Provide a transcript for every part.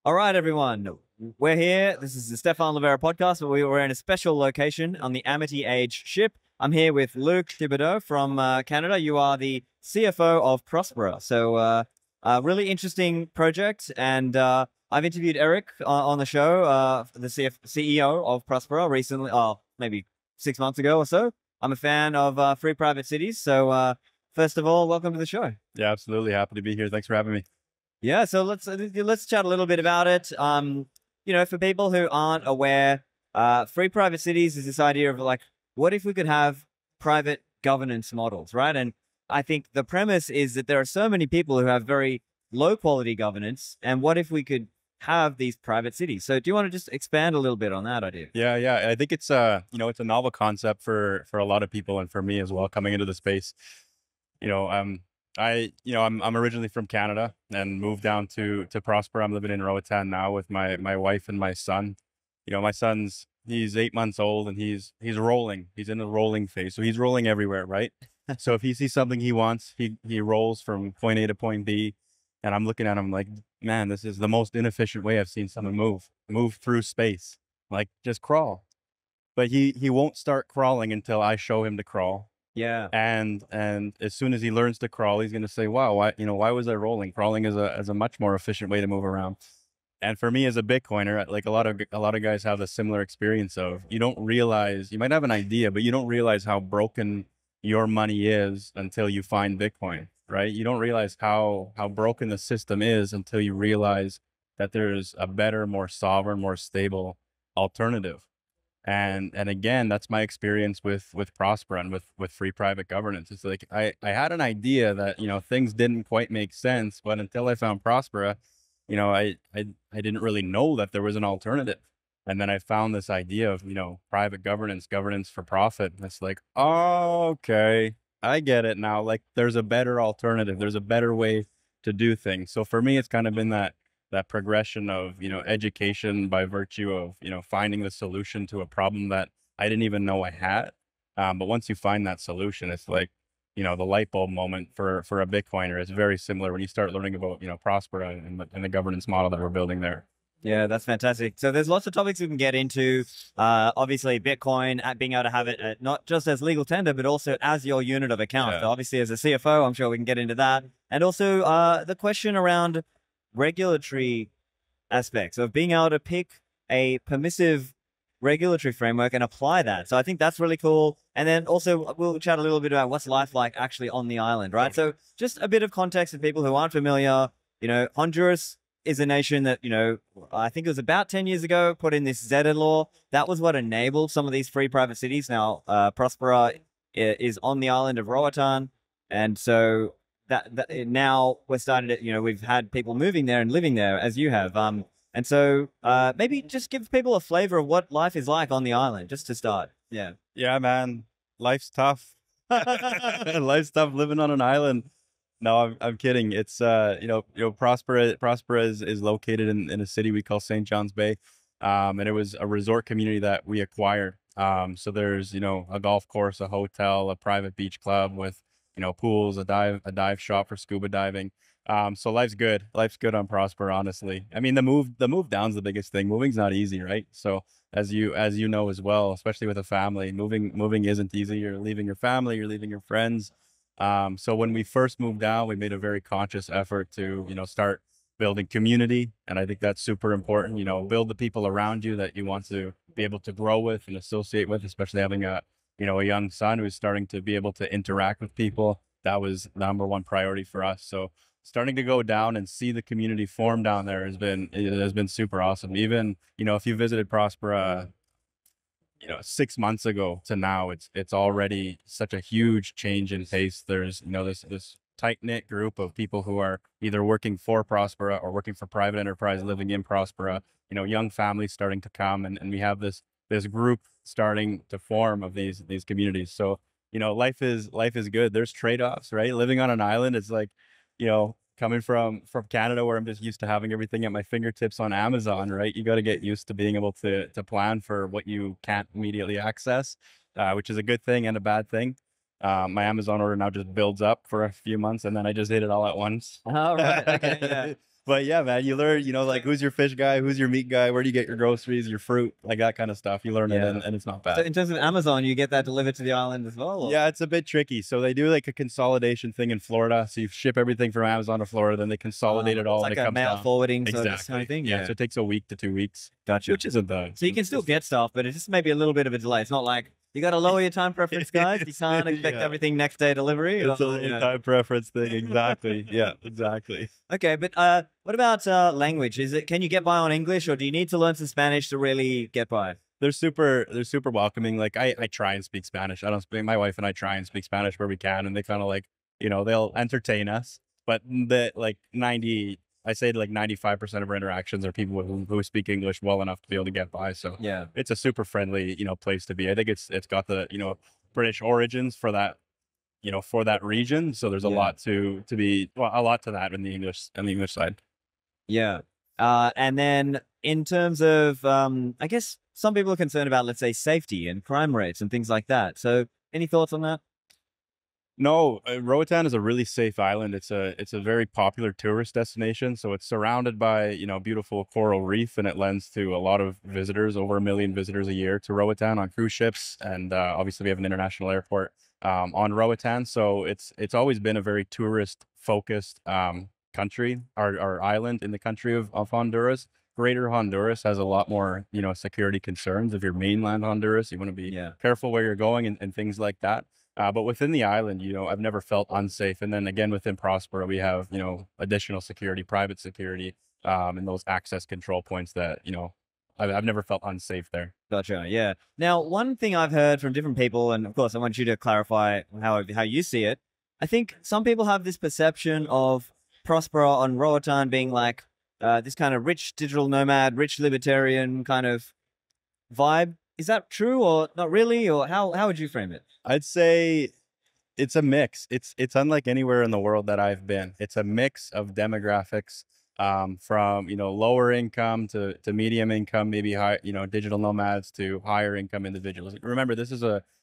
All right, everyone. We're here. This is the Stefan Livera podcast, but we're in a special location on the AmityAge ship. I'm here with Luke Thibodeau from Canada. You are the CFO of Prospera. So, a really interesting project. And I've interviewed Eric on the show, the CEO of Prospera recently, maybe 6 months ago or so. I'm a fan of free private cities. So, first of all, welcome to the show. Yeah, absolutely. Happy to be here. Thanks for having me. Yeah, so let's chat a little bit about it. For people who aren't aware, free private cities is this idea of like, what if we could have private governance models, right? And I think the premise is that there are so many people who have very low quality governance, and what if we could have these private cities? So, do you want to just expand a little bit on that idea? Yeah. I think it's it's a novel concept for a lot of people and for me as well coming into the space. You know, I'm originally from Canada and moved down to Prospera. I'm living in Roatan now with my wife and my son. My he's 8 months old and he's rolling. He's in the rolling phase, so he's rolling everywhere, right? So if he sees something he wants, he rolls from point A to point B, and I'm looking at him like, man, this is the most inefficient way I've seen someone move through space. Like, just crawl. But he won't start crawling until I show him to crawl. Yeah. And as soon as he learns to crawl, he's going to say, wow, why was I rolling? Crawling is a much more efficient way to move around. And for me as a Bitcoiner, like a lot of guys have a similar experience of, you don't realize, you might have an idea, but you don't realize how broken your money is until you find Bitcoin, right? You don't realize how broken the system is until you realize that there's a better, more sovereign, more stable alternative. And again, that's my experience with Prospera and with free private governance. It's like I had an idea that things didn't quite make sense, but until I found Prospera, I didn't really know that there was an alternative. And then I found this idea of private governance for profit. And it's like, oh, okay, I get it now. Like, there's a better alternative. There's a better way to do things. So for me, it's kind of been that progression of education by virtue of finding the solution to a problem that I didn't even know I had. But once you find that solution, it's like the light bulb moment for a Bitcoiner is very similar when you start learning about Prospera and the governance model that we're building there. Yeah, that's fantastic. So there's lots of topics we can get into. Obviously, Bitcoin, being able to have it not just as legal tender, but also as your unit of account. Yeah. So obviously, as a CFO, I'm sure we can get into that. And also the question around regulatory aspects of being able to pick a permissive regulatory framework and apply that. So I think that's really cool. And then also we'll chat a little bit about what's life like actually on the island, right? So just a bit of context for people who aren't familiar. Honduras is a nation that, I think it was about 10 years ago, put in this ZEDE Law. That was what enabled some of these free private cities. Now, Prospera is on the island of Roatan. And so that now we're starting to, we've had people moving there and living there as you have. And so maybe just give people a flavor of what life is like on the island, just to start. Yeah. Yeah, man. Life's tough. Life's tough living on an island. No, I'm kidding. It's Prospera is located in a city we call St. John's Bay. And it was a resort community that we acquired. So there's, a golf course, a hotel, a private beach club with, pools, a dive shop for scuba diving. So life's good. Life's good on Prospera, honestly. I mean, the move down's the biggest thing. Moving's not easy, right? So as you know as well, especially with a family, moving isn't easy. You're leaving your family, you're leaving your friends. So when we first moved down, we made a very conscious effort to, start building community. And I think that's super important, build the people around you that you want to be able to grow with and associate with, especially having a young son who's starting to be able to interact with people. That was the #1 priority for us. So starting to go down and see the community form down there has been super awesome. Even, if you visited Prospera, 6 months ago to now, it's already such a huge change in pace. There's, this tight-knit group of people who are either working for Prospera or working for private enterprise living in Prospera, young families starting to come, and we have this group starting to form of these communities. So, life is good. There's trade-offs, right? Living on an island is like, coming from Canada, where I'm just used to having everything at my fingertips on Amazon, right? You got to get used to being able to plan for what you can't immediately access, which is a good thing and a bad thing. My Amazon order now just builds up for a few months and then I just hit it all at once. All right. Okay. Yeah. But yeah, man, you learn, like who's your fish guy, who's your meat guy, where do you get your groceries, your fruit, like that kind of stuff. You learn it, and it's not So bad. in terms of Amazon, you get that delivered to the island as well? Or? Yeah, it's a bit tricky. So they do like a consolidation thing in Florida. So you ship everything from Amazon to Florida, then they consolidate it all, it's and like it a comes mail down. forwarding sort Exactly. of thing. Yeah, so it takes a week to 2 weeks, Gotcha. which isn't the. So you can still get stuff, but it's just maybe a little bit of a delay. It's not like you got to lower your time preference, guys. You can't expect everything next day delivery. It's a little time preference thing. Exactly. Yeah, exactly. Okay, but what about language? Can you get by on English, or do you need to learn some Spanish to really get by? They're super welcoming. Like I try and speak Spanish. I don't speak, my wife and I try and speak Spanish where we can, and they kind of like, they'll entertain us. But the like 95% of our interactions are people who speak English well enough to be able to get by. So Yeah, it's a super friendly, place to be. I think it's got the, British origins for that, for that region. So there's a lot to that in the English side. Yeah. And then in terms of, I guess some people are concerned about, let's say, safety and crime rates and things like that. So any thoughts on that? No, Roatan is a really safe island. It's a very popular tourist destination. So it's surrounded by, beautiful coral reef, and it lends to a lot of visitors, over 1 million visitors a year to Roatan on cruise ships. And obviously we have an international airport on Roatan. So it's always been a very tourist focused country, our island in the country of Honduras. Greater Honduras has a lot more, security concerns. If you're mainland Honduras, you want to be careful where you're going and things like that. But within the island, I've never felt unsafe. And then again, within Prospera, we have, additional security, private security, and those access control points that, I've never felt unsafe there. Gotcha. Yeah. Now, one thing I've heard from different people, and of course, I want you to clarify how you see it. I think some people have this perception of Prospera on Roatan being like this kind of rich digital nomad, rich libertarian kind of vibe. Is that true or not really? Or how would you frame it? I'd say it's a mix. It's unlike anywhere in the world that I've been. It's a mix of demographics, from, lower income to medium income, maybe high, digital nomads, to higher income individuals. Remember,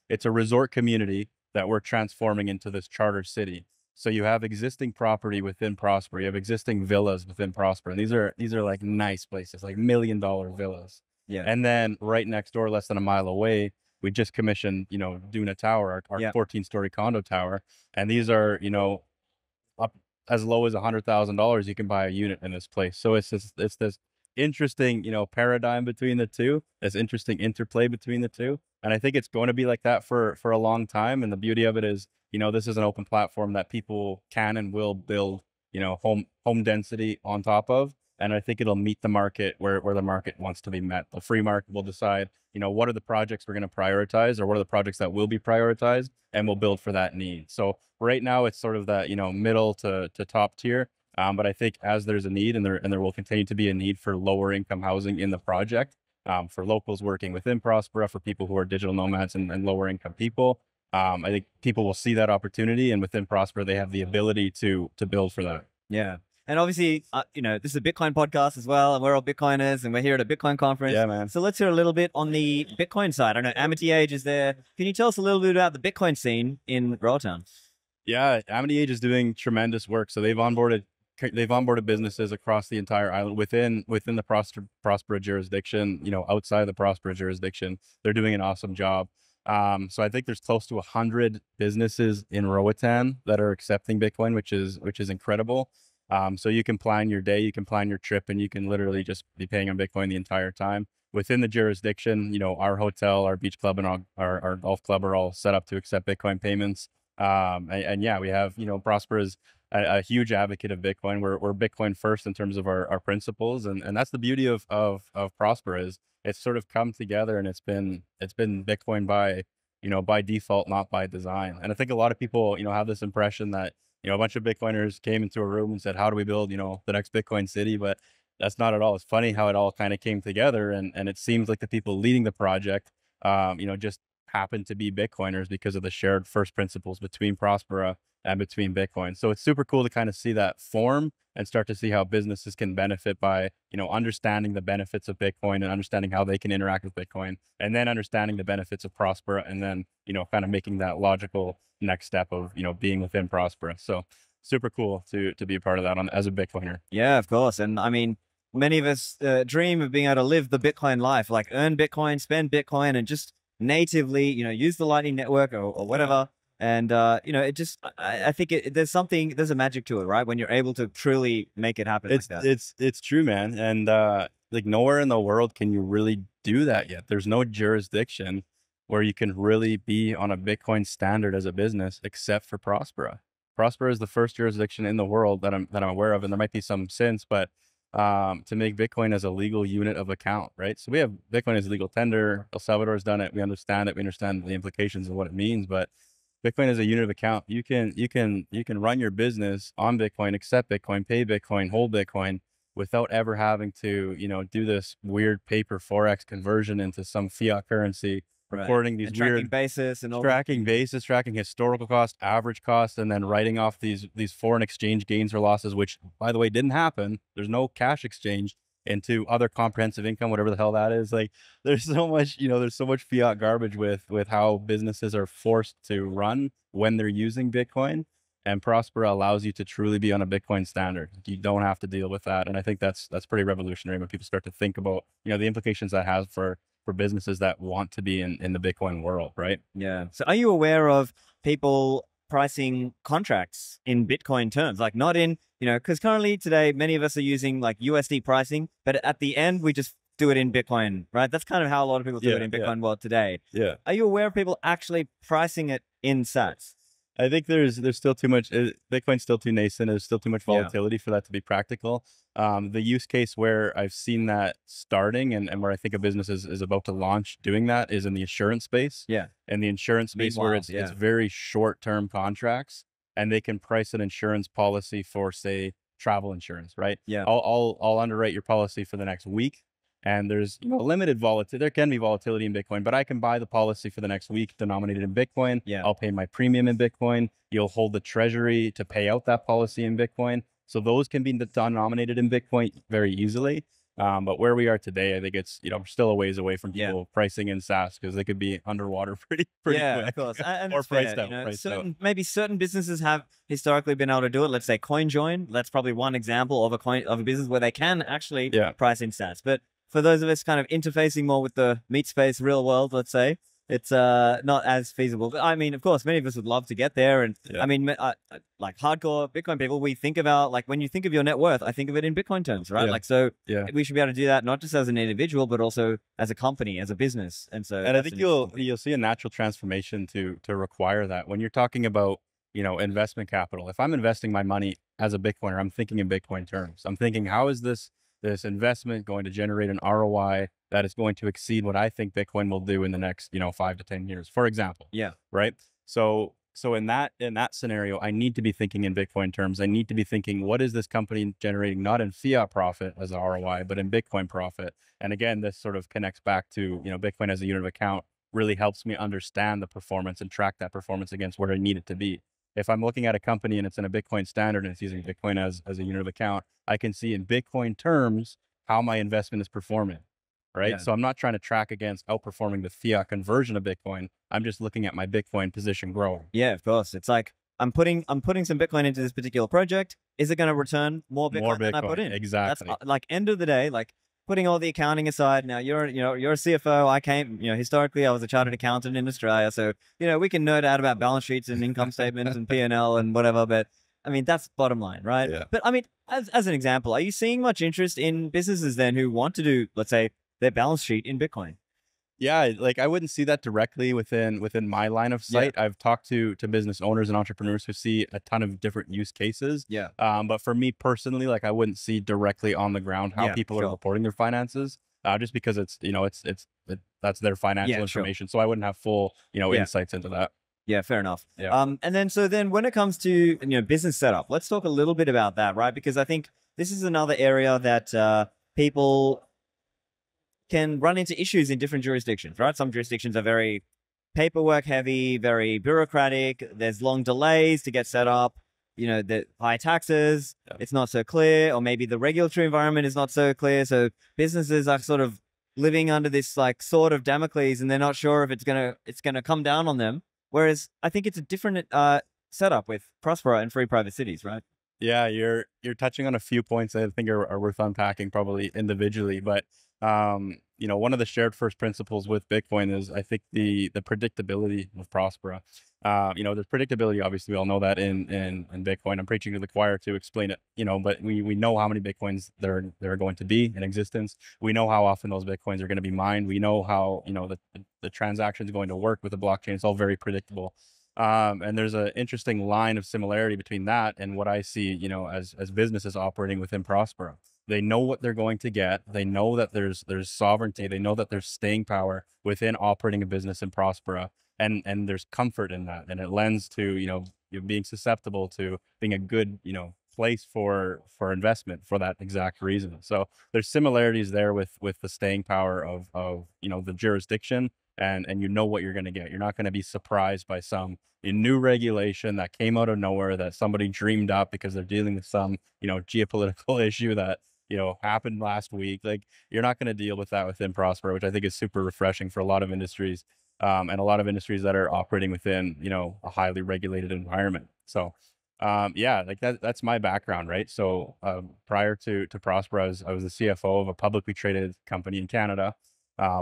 it's a resort community that we're transforming into this charter city. So you have existing property within Prospera, you have existing villas within Prospera, and these are like nice places, like $1 million villas. Yeah. And then right next door, less than a mile away, we just commissioned, Duna Tower, our 14-story condo tower. And these are, up as low as $100,000, you can buy a unit in this place. So it's this interesting, paradigm between the two, this interesting interplay between the two. And I think it's going to be like that for a long time. And the beauty of it is, this is an open platform that people can and will build, home density on top of. And I think it'll meet the market where the market wants to be met. The free market will decide, what are the projects we're going to prioritize, or what are the projects that will be prioritized, and we'll build for that need. So right now it's sort of that, middle to top tier. But I think as there's a need, and there will continue to be a need for lower income housing in the project, for locals working within Prospera, for people who are digital nomads and lower income people, I think people will see that opportunity, and within Prospera, they have the ability to build for that. Yeah. And obviously, this is a Bitcoin podcast as well, and we're all Bitcoiners, and we're here at a Bitcoin conference. Yeah, man. So let's hear a little bit on the Bitcoin side. I know AmityAge is there. Can you tell us a little bit about the Bitcoin scene in Roatan? Yeah, AmityAge is doing tremendous work. So they've onboarded businesses across the entire island within the Prospera jurisdiction, outside the Prospera jurisdiction. They're doing an awesome job. So I think there's close to 100 businesses in Roatan that are accepting Bitcoin, which is incredible. So you can plan your day, you can plan your trip, and you can literally just be paying on Bitcoin the entire time. Within the jurisdiction, our hotel, our beach club, and our golf club are all set up to accept Bitcoin payments. And yeah, we have, Prospera is a huge advocate of Bitcoin. We're Bitcoin first in terms of our principles. And that's the beauty of Prospera, is it's sort of come together, and it's been Bitcoin by default, not by design. And I think a lot of people, have this impression that, a bunch of Bitcoiners came into a room and said, how do we build, the next Bitcoin city? But that's not at all. It's funny how it all kind of came together. And it seems like the people leading the project, just happen to be Bitcoiners because of the shared first principles between Prospera and between Bitcoin. So it's super cool to kind of see that form and start to see how businesses can benefit by, understanding the benefits of Bitcoin and understanding how they can interact with Bitcoin, and then understanding the benefits of Prospera, and then, kind of making that logical next step of, being within Prospera. So super cool to be a part of that as a Bitcoiner. Yeah, of course. And I mean, many of us dream of being able to live the Bitcoin life, like earn Bitcoin, spend Bitcoin, and just natively, use the Lightning Network or whatever. And, it just, I think there's a magic to it, right? When you're able to truly make it happen like that. It's true, man. And like nowhere in the world can you really do that yet. There's no jurisdiction where you can really be on a Bitcoin standard as a business except for Prospera. Prospera is the first jurisdiction in the world that I'm aware of, and there might be some since, but to make Bitcoin as a legal unit of account, right? So we have Bitcoin as a legal tender. El Salvador's done it. We understand it. We understand the implications of what it means, but Bitcoin is a unit of account. You can run your business on Bitcoin, accept Bitcoin, pay Bitcoin, hold Bitcoin without ever having to, do this weird paper Forex conversion into some fiat currency, recording these tracking basis and all tracking basis, tracking historical cost, average cost, and then writing off these foreign exchange gains or losses, which by the way didn't happen. There's no cash exchange into other comprehensive income, whatever the hell that is. Like there's so much, there's so much fiat garbage with how businesses are forced to run when they're using Bitcoin. And Prospera allows you to truly be on a Bitcoin standard. You don't have to deal with that. And I think that's pretty revolutionary when people start to think about, the implications that has for businesses that want to be in the Bitcoin world, right? Yeah. So are you aware of people pricing contracts in Bitcoin terms? Like not in, because currently today, many of us are using like USD pricing, but at the end, we just do it in Bitcoin, right? That's kind of how a lot of people do it in Bitcoin world today. Yeah. Are you aware of people actually pricing it in sats? I think there's still too much, Bitcoin's still too nascent. There's still too much volatility for that to be practical. The use case where I've seen that starting and where I think a business is about to launch doing that is in the insurance space. Yeah. And the insurance space where it's very short-term contracts, and they can price an insurance policy for, say, travel insurance, right? Yeah. I'll underwrite your policy for the next week. And there's limited volatility. There can be volatility in Bitcoin, but I can buy the policy for the next week denominated in Bitcoin. Yeah. I'll pay my premium in Bitcoin. You'll hold the treasury to pay out that policy in Bitcoin. So those can be denominated in Bitcoin very easily. But where we are today, I think it's, we're still a ways away from people pricing in SaaS because they could be underwater pretty quick. Of course. And or it's fair, priced out. Maybe certain businesses have historically been able to do it. Let's say CoinJoin. That's probably one example of a business where they can actually price in SaaS. But for those of us kind of interfacing more with the meat space real world, let's say, it's not as feasible. But I mean, of course, many of us would love to get there. And I mean, like hardcore Bitcoin people, we think about, like, when you think of your net worth, I think of it in Bitcoin terms, right? Like, so we should be able to do that, not just as an individual, but also as a company, as a business. And so, and I think you'll see a natural transformation to require that when you're talking about, investment capital. If I'm investing my money as a Bitcoiner, I'm thinking in Bitcoin terms. I'm thinking, how is this investment going to generate an ROI that is going to exceed what I think Bitcoin will do in the next, 5 to 10 years, for example. Yeah. Right. So in that scenario, I need to be thinking in Bitcoin terms. I need to be thinking, what is this company generating, not in fiat profit as a ROI, but in Bitcoin profit? And again, this sort of connects back to, Bitcoin as a unit of account really helps me understand the performance and track that performance against where I need it to be. If I'm looking at a company and it's in a Bitcoin standard and it's using Bitcoin as a unit of account, I can see in Bitcoin terms how my investment is performing, right? Yeah. So I'm not trying to track against outperforming the fiat conversion of Bitcoin. I'm just looking at my Bitcoin position growing. Yeah, of course. It's like, I'm putting some Bitcoin into this particular project. Is it going to return more Bitcoin than I put in? Exactly. That's like end of the day, like putting all the accounting aside. Now you're a CFO. I came, historically I was a chartered accountant in Australia. So, we can nerd out about balance sheets and income statements and P&L and whatever. But I mean, that's bottom line, right? Yeah. But I mean, as an example, are you seeing much interest in businesses then who want to do, let's say, their balance sheet in Bitcoin? Yeah, like I wouldn't see that directly within my line of sight. I've talked to business owners and entrepreneurs who see a ton of different use cases. Yeah. But for me personally, like I wouldn't see directly on the ground how people are reporting their finances, just because it's that's their financial information. So I wouldn't have full insights into that. Yeah, fair enough. Yeah. And then when it comes to business setup, let's talk a little bit about that, right? Because I think this is another area that people can run into issues in different jurisdictions, right? Some jurisdictions are very paperwork heavy, very bureaucratic. There's long delays to get set up. The high taxes, it's not so clear, or maybe the regulatory environment is not so clear. So businesses are sort of living under this like sword of Damocles, and they're not sure if it's gonna come down on them. Whereas I think it's a different setup with Prospera and free private cities, right? Yeah, you're touching on a few points that I think are worth unpacking probably individually, but you know, one of the shared first principles with Bitcoin is I think the predictability of Prospera. You know, there's predictability. Obviously, we all know that in Bitcoin. I'm preaching to the choir to explain it. You know, but we know how many Bitcoins there are going to be in existence. We know how often those Bitcoins are going to be mined. We know how, you know, the transaction is going to work with the blockchain. It's all very predictable. And there's an interesting line of similarity between that and what I see, you know, as businesses operating within Prospera. They know what they're going to get. They know that there's sovereignty. They know that there's staying power within operating a business in Prospera, and there's comfort in that, and it lends to, you know, you being susceptible to being a good, you know, place for investment for that exact reason. So there's similarities there with the staying power of you know, the jurisdiction, and you know what you're going to get. You're not going to be surprised by some new regulation that came out of nowhere that somebody dreamed up because they're dealing with some, you know, geopolitical issue that, you know, happened last week. Like, you're not going to deal with that within Prospera, which I think is super refreshing for a lot of industries, and a lot of industries that are operating within, you know, a highly regulated environment. So, yeah, like that's my background, right? So, prior to Prospera, I was the CFO of a publicly traded company in Canada.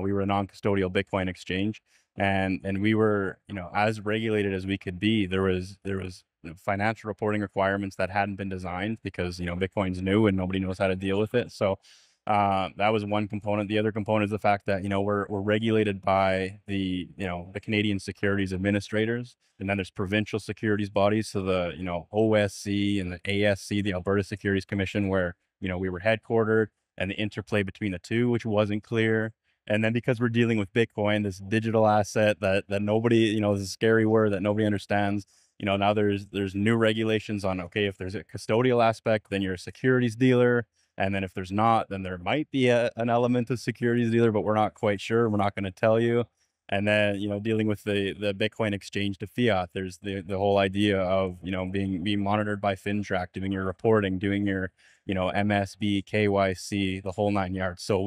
We were a non-custodial Bitcoin exchange, and we were, you know, as regulated as we could be. There was you know, financial reporting requirements that hadn't been designed because, you know, Bitcoin's new and nobody knows how to deal with it. So that was one component. The other component is the fact that, you know, we're regulated by the, you know, the Canadian Securities Administrators, and then there's provincial securities bodies, so the, you know, OSC and the ASC, the Alberta Securities Commission, where, you know, we were headquartered, and the interplay between the two, which wasn't clear. And then because we're dealing with Bitcoin, this digital asset that nobody, you know, is a scary word that nobody understands. You know, now there's new regulations on, okay, if there's a custodial aspect, then you're a securities dealer. And then if there's not, then there might be an element of securities dealer, but we're not quite sure. We're not going to tell you. And then, you know, dealing with the Bitcoin exchange to fiat, there's the whole idea of, you know, being monitored by FinTrack, doing your reporting, doing your, you know, MSB, KYC, the whole nine yards. So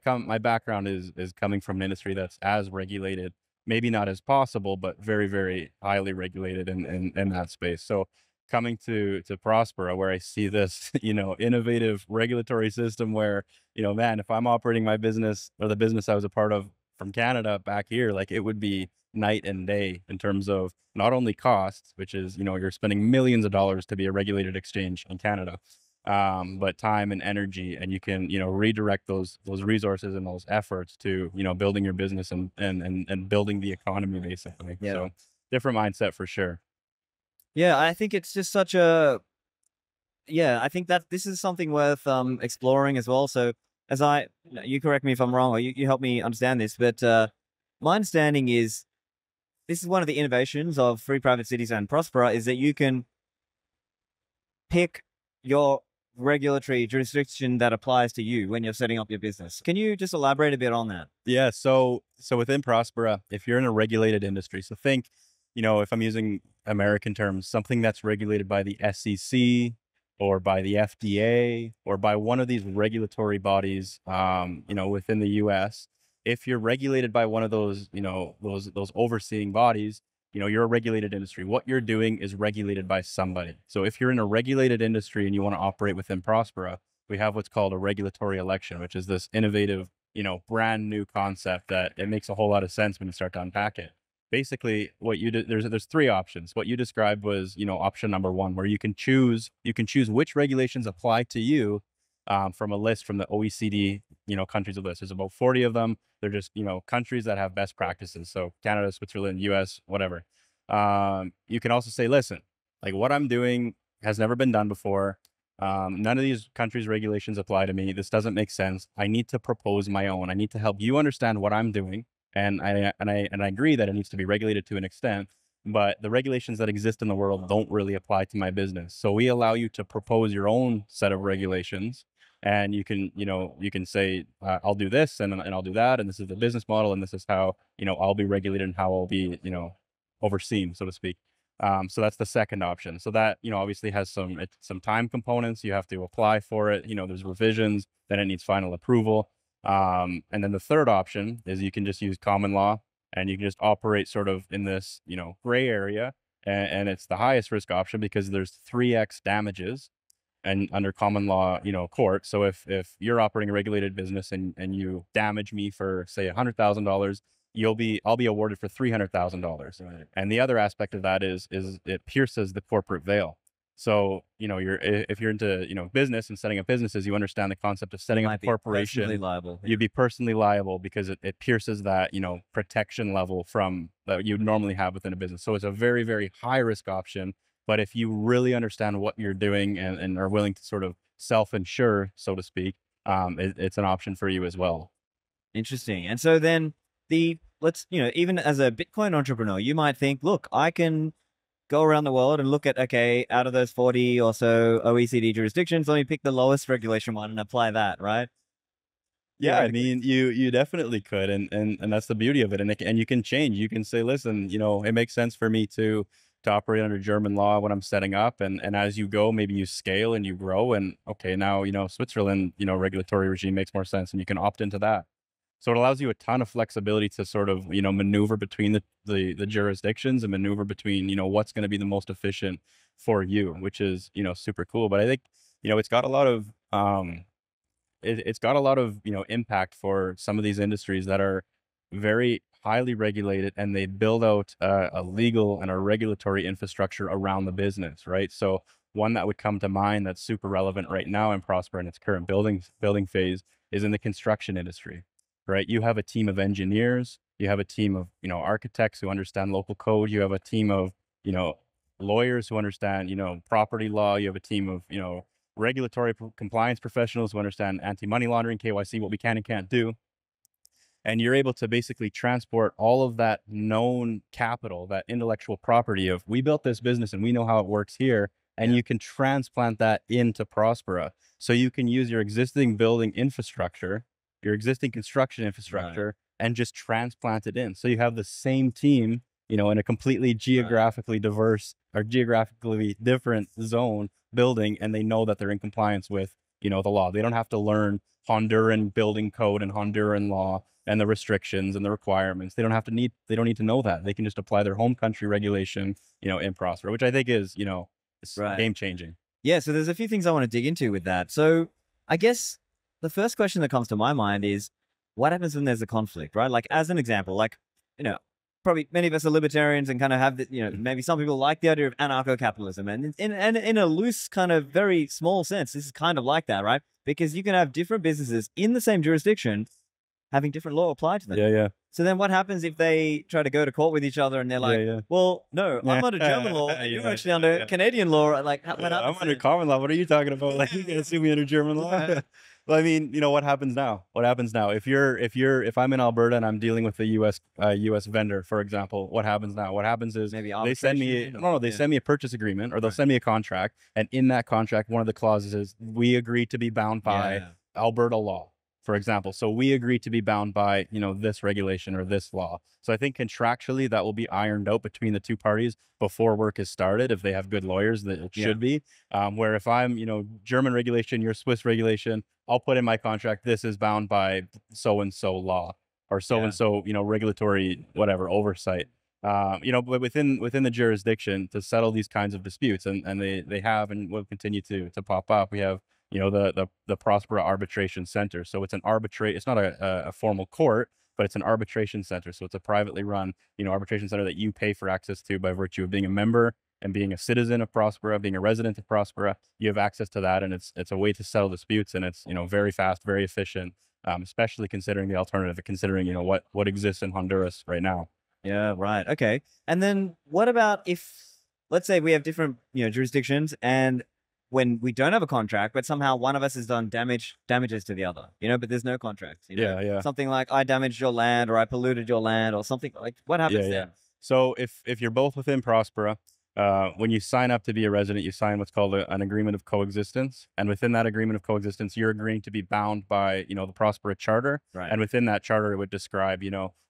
my background is coming from an industry that's as regulated, maybe not as possible, but very, very highly regulated in that space. So coming to Prospera, where I see this, you know, innovative regulatory system where, you know, man, if I'm operating my business or the business I was a part of from Canada back here, like, it would be night and day in terms of not only costs, which is, you know, you're spending millions of dollars to be a regulated exchange in Canada, but time and energy, and you can, you know, redirect those resources and those efforts to, you know, building your business and building the economy, basically. Yeah. So different mindset for sure. Yeah, I think it's just such a yeah, I think that this is something worth exploring as well. So as you correct me if I'm wrong, or you help me understand this, but my understanding is this is one of the innovations of free private cities and Prospera is that you can pick your regulatory jurisdiction that applies to you when you're setting up your business. Can you just elaborate a bit on that? Yeah. So within Prospera, if you're in a regulated industry, so think, you know, if I'm using American terms, something that's regulated by the SEC or by the FDA or by one of these regulatory bodies, you know, within the US, if you're regulated by one of those, you know, those overseeing bodies, you know, you're a regulated industry. What you're doing is regulated by somebody. So if you're in a regulated industry and you want to operate within Prospera, we have what's called a regulatory election, which is this innovative, you know, brand new concept that it makes a whole lot of sense when you start to unpack it. Basically, what you do, there's three options. What you described was, you know, option number one, where you can choose which regulations apply to you, from a list from the OECD, you know, countries of list. There's about 40 of them. They're just, you know, countries that have best practices. So Canada, Switzerland, US, whatever. You can also say, listen, like, what I'm doing has never been done before. None of these countries' regulations apply to me. This doesn't make sense. I need to propose my own. I need to help you understand what I'm doing. And I agree that it needs to be regulated to an extent, but the regulations that exist in the world don't really apply to my business. So we allow you to propose your own set of regulations, and you can, you know, you can say, I'll do this and I'll do that, and this is the business model, and this is how, you know, I'll be regulated and how I'll be, you know, overseen, so to speak. So that's the second option. So that, you know, obviously has some time components. You have to apply for it. You know, there's revisions, then it needs final approval. And then the third option is you can just use common law, and you can just operate sort of in this, you know, gray area and it's the highest risk option because there's 3x damages and under common law, court. So if you're operating a regulated business and you damage me for say $100,000, I'll be awarded for $300,000. Right. And the other aspect of that is it pierces the corporate veil. So, if you're into, business and setting up businesses, you understand the concept of setting up a corporation. Personally liable. You'd be personally liable because it pierces that, protection level from that you normally have within a business. So it's a very, very high risk option. But if you really understand what you're doing and are willing to sort of self-insure, so to speak, it's an option for you as well. Interesting. And so then even as a Bitcoin entrepreneur, you might think, look, I can go around the world and look at, okay, out of those 40 or so OECD jurisdictions, let me pick the lowest regulation one and apply that, right? Yeah, I mean, you definitely could, and that's the beauty of it. And you can change. You can say, listen, it makes sense for me to operate under German law when I'm setting up, and as you go, maybe you scale and you grow, and okay, now Switzerland, regulatory regime makes more sense, and you can opt into that. So it allows you a ton of flexibility to sort of, maneuver between the jurisdictions and maneuver between, what's going to be the most efficient for you, which is, super cool. But I think, it's got a lot of, it's got a lot of, impact for some of these industries that are very highly regulated, and they build out a legal and a regulatory infrastructure around the business, right? So one that would come to mind that's super relevant right now in Prospera in its current building phase is in the construction industry. Right? You have a team of engineers, you have a team of, architects who understand local code, you have a team of, lawyers who understand, property law, you have a team of, regulatory compliance professionals who understand anti-money laundering, KYC, what we can and can't do. And you're able to basically transport all of that known capital, that intellectual property of, we built this business and we know how it works here, and you can transplant that into Prospera. So you can use your existing building infrastructure, your existing construction infrastructure, and just transplant it in. So you have the same team, in a completely geographically diverse or geographically different zone building, and they know that they're in compliance with, the law. They don't have to learn Honduran building code and Honduran law and the restrictions and the requirements. They don't need to know that. They can just apply their home country regulation, in Prospera, which I think is, it's game changing. Yeah. So there's a few things I want to dig into with that. So I guess the first question that comes to my mind is, what happens when there's a conflict, right? Like, as an example, like, probably many of us are libertarians and kind of have the, maybe some people like the idea of anarcho-capitalism, and in a loose kind of very small sense, this is kind of like that, right? Because you can have different businesses in the same jurisdiction having different law applied to them. Yeah. So then what happens if they try to go to court with each other and they're like, well, no, I'm under German law and you're actually under Canadian law. Like, what I'm under common law. What are you talking about? Like, you gonna sue me under German law? Well, I mean, what happens now? What happens now? If I'm in Alberta and I'm dealing with a US vendor, for example, what happens now? What happens is they send me send me a purchase agreement, or they'll send me a contract, and in that contract, one of the clauses is we agree to be bound by Alberta law, for example. So we agree to be bound by, this regulation or this law. So I think contractually that will be ironed out between the two parties before work is started. If they have good lawyers, that it should be. Where if I'm, German regulation, you're Swiss regulation, I'll put in my contract, this is bound by so-and-so law or so-and-so, regulatory, whatever, oversight. But within the jurisdiction to settle these kinds of disputes, and they have and will continue to pop up. We have, the Prospera Arbitration Center. So it's it's not a formal court, but it's an arbitration center. So it's a privately run, arbitration center that you pay for access to by virtue of being a member and being a citizen of Prospera, being a resident of Prospera. You have access to that, and it's a way to settle disputes, and it's, very fast, very efficient, especially considering the alternative, considering, what exists in Honduras right now. Yeah, right. Okay. And then what about if, let's say we have different, jurisdictions, and when we don't have a contract, but somehow one of us has done damages to the other, but there's no contract. Yeah. Something like I damaged your land, or I polluted your land, or something like, what happens there? So if you're both within Prospera, when you sign up to be a resident, you sign what's called an agreement of coexistence. And within that agreement of coexistence, you're agreeing to be bound by, the Prospera charter. Right. And within that charter, it would describe,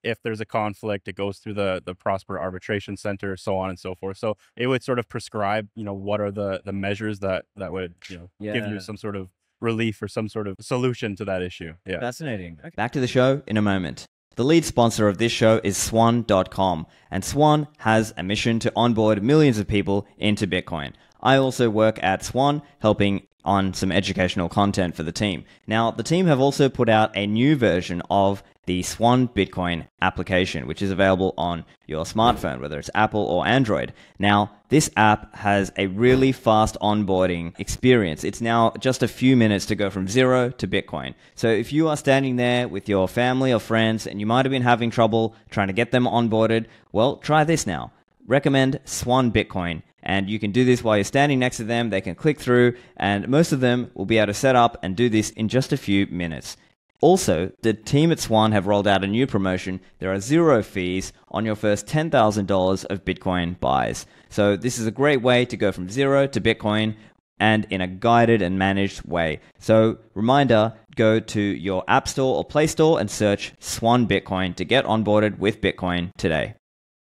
if there's a conflict, it goes through the Prospera Arbitration Center, so on and so forth. So it would sort of prescribe, what are the measures that would, give you some sort of relief or some sort of solution to that issue. Yeah. Fascinating. Okay. Back to the show in a moment. The lead sponsor of this show is Swan.com, and Swan has a mission to onboard millions of people into Bitcoin. I also work at Swan, helping on some educational content for the team. Now, the team have also put out a new version of the Swan Bitcoin application, which is available on your smartphone, whether it's Apple or Android. Now, this app has a really fast onboarding experience. It's now just a few minutes to go from zero to Bitcoin. So if you are standing there with your family or friends and you might have been having trouble trying to get them onboarded, well, try this now. Recommend Swan Bitcoin. And you can do this while you're standing next to them. They can click through, and most of them will be able to set up and do this in just a few minutes. Also, the team at Swan have rolled out a new promotion. There are 0 fees on your first $10,000 of Bitcoin buys. So this is a great way to go from zero to Bitcoin, and in a guided and managed way. So reminder, go to your App Store or Play Store and search Swan Bitcoin to get onboarded with Bitcoin today.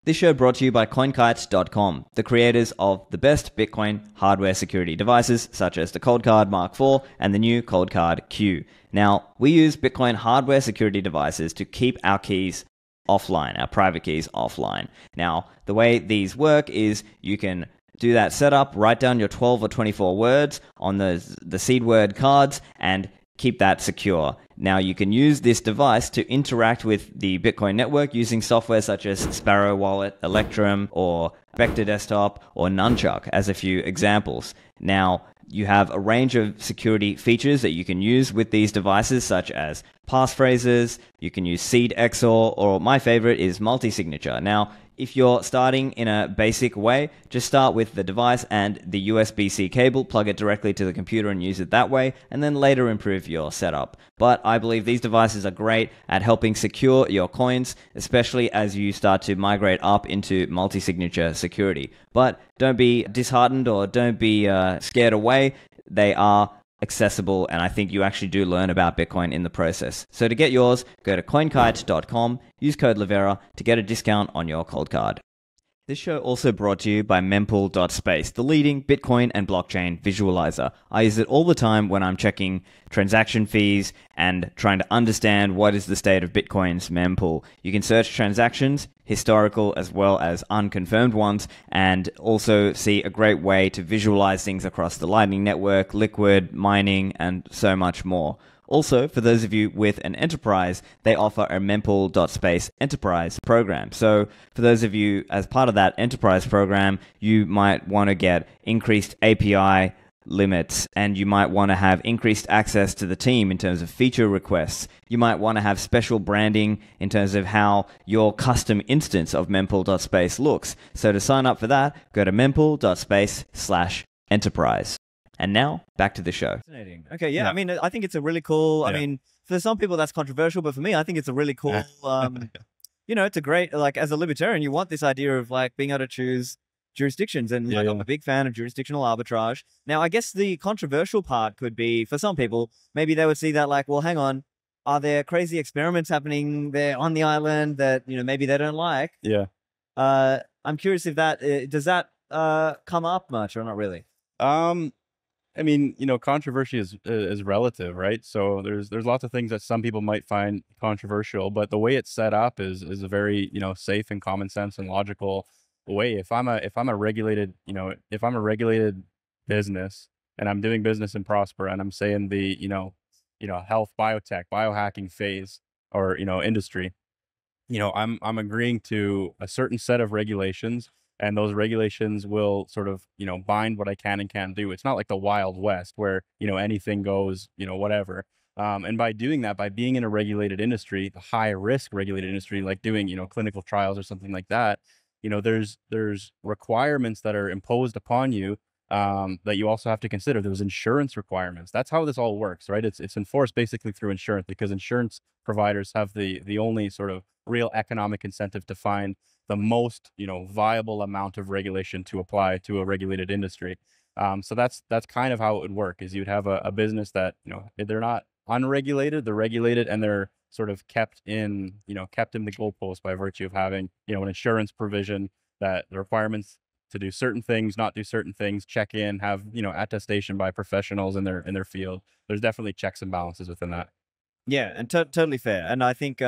This show brought to you by CoinKite.com, the creators of the best Bitcoin hardware security devices, such as the Cold Card Mark IV and the new Cold Card Q. Now, we use Bitcoin hardware security devices to keep our keys offline, our private keys offline. Now, the way these work is you can do that setup, write down your 12 or 24 words on the seed word cards, and keep that secure. Now, you can use this device to interact with the Bitcoin network using software such as Sparrow Wallet, Electrum, or Vector Desktop, or Nunchuck as a few examples. Now, you have a range of security features that you can use with these devices, such as passphrases, you can use seed XOR, or my favorite is multi-signature. Now, if you're starting in a basic way, just start with the device and the USB-C cable, plug it directly to the computer and use it that way, and then later improve your setup. But I believe these devices are great at helping secure your coins, especially as you start to migrate up into multi-signature security. But don't be disheartened or don't be scared away. They are accessible, and I think you actually do learn about Bitcoin in the process. So to get yours, go to coinkite.com, use code Livera to get a discount on your cold card. This show also brought to you by mempool.space, the leading Bitcoin and blockchain visualizer. I use it all the time when I'm checking transaction fees and trying to understand what is the state of Bitcoin's mempool. You can search transactions, historical as well as unconfirmed ones, and also see a great way to visualize things across the Lightning Network, Liquid, mining, and so much more. Also, for those of you with an enterprise, they offer a mempool.space enterprise program. So for those of you as part of that enterprise program, you might want to get increased API limits, and you might want to have increased access to the team in terms of feature requests. You might want to have special branding in terms of how your custom instance of mempool.space looks. So to sign up for that, go to mempool.space/enterprise. And now, back to the show. Fascinating. Okay, yeah, I mean, I think it's a really cool, I mean, for some people that's controversial, but for me, I think it's a really cool, you know, it's a great, like, as a libertarian, you want this idea of, like, being able to choose jurisdictions, and like, I'm a big fan of jurisdictional arbitrage. Now, I guess the controversial part could be, for some people, maybe they would see that, like, well, hang on, are there crazy experiments happening there on the island that, you know, maybe they don't like? Yeah. I'm curious if that, does that come up much or not really? I mean, you know, controversy is relative, right? So there's lots of things that some people might find controversial, but the way it's set up is a very, you know, safe and common sense and logical way. If I'm a regulated, you know, if I'm a regulated business and I'm doing business in Prospera and I'm saying the, you know, health, biotech, biohacking phase or, you know, industry, you know, I'm agreeing to a certain set of regulations, and those regulations will sort of, you know, bind what I can and can't do. It's not like the Wild West where, you know, anything goes, you know, whatever. And by doing that, by being in a regulated industry, the high risk regulated industry, like doing, you know, clinical trials or something like that, you know, there's requirements that are imposed upon you that you also have to consider. There's insurance requirements. That's how this all works, right? It's enforced basically through insurance, because insurance providers have the only sort of real economic incentive to find the most, you know, viable amount of regulation to apply to a regulated industry. So that's kind of how it would work, is you'd have a business that, you know, they're not unregulated, they're regulated, and they're sort of kept in the goalpost by virtue of having, you know, an insurance provision that the requirements to do certain things, not do certain things, check in, have, you know, attestation by professionals in their field. There's definitely checks and balances within that. Yeah, and totally fair. And I think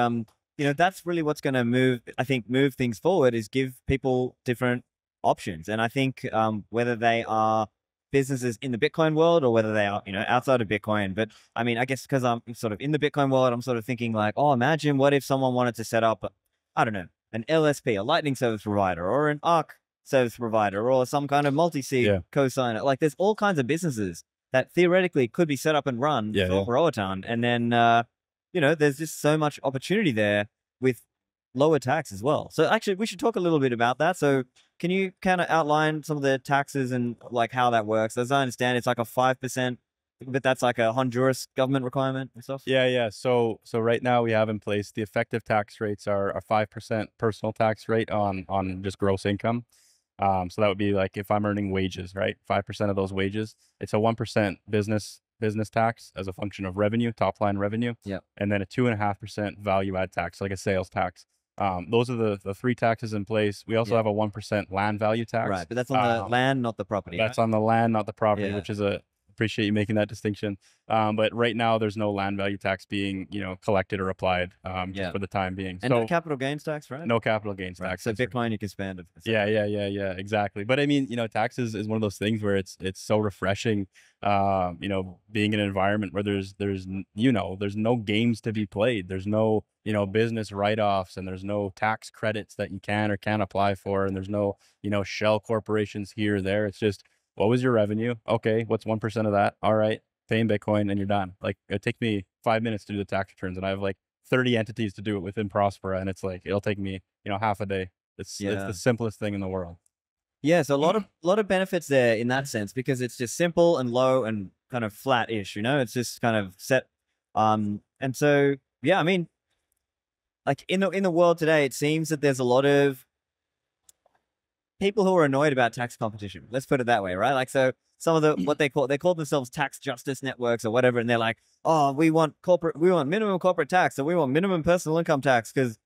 that's really what's going to move things forward, is give people different options. And I think whether they are businesses in the Bitcoin world or whether they are, outside of Bitcoin. But I mean, I guess because I'm sort of in the Bitcoin world, I'm sort of thinking like, oh, imagine what if someone wanted to set up, I don't know, an LSP, a Lightning service provider, or an ARC service provider, or some kind of multi-sig cosigner. Like, there's all kinds of businesses that theoretically could be set up and run from Roatan. And then, there's just so much opportunity there with lower tax as well. So actually, we should talk a little bit about that. So can you kind of outline some of the taxes and like how that works? As I understand, it's like a 5%, but that's like a Honduras government requirement and stuff. Yeah. So right now we have in place the effective tax rates are a 5% personal tax rate on just gross income. So that would be like if I'm earning wages, right? 5% of those wages. It's a 1% business tax as a function of revenue, top line revenue. Yeah. And then a 2.5% value add tax, like a sales tax. Those are the three taxes in place. We also have a 1% land value tax. Right, but that's on the land, not the property. That's on the land, not the property, which is appreciate you making that distinction. But right now there's no land value tax being, collected or applied just for the time being. And no capital gains tax, right? No capital gains tax. So Bitcoin, you can spend it. Yeah, exactly. But I mean, taxes is one of those things where it's so refreshing, being in an environment where there's no games to be played. There's no, business write-offs, and there's no tax credits that you can or can't apply for. And there's no, shell corporations here or there. It's just, what was your revenue? Okay, what's 1% of that? All right, pay in Bitcoin and you're done. Like, it take me 5 minutes to do the tax returns, and I have like 30 entities to do it within Prospera, and it's like it'll take me, half a day. It's the simplest thing in the world. Yeah, so a lot of benefits there in that sense, because it's just simple and low and kind of flat-ish. It's just kind of set. And so I mean, like in the world today, it seems that there's a lot of people who are annoyed about tax competition. Let's put it that way, right? Like, so some of they call themselves tax justice networks or whatever, and they're like, oh, we want minimum corporate tax, or we want minimum personal income tax because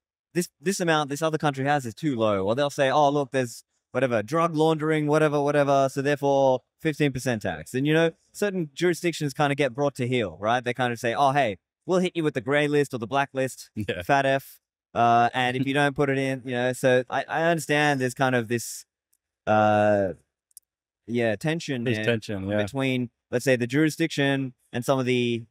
this amount this other country has is too low. Or they'll say, oh, look, there's whatever drug laundering, whatever, so therefore 15% tax. And certain jurisdictions kind of get brought to heel, right? They kind of say, oh, hey, we'll hit you with the gray list or the black list, fat F. And if you don't put it in, so I understand there's kind of this, tension between, let's say, the jurisdiction and some of the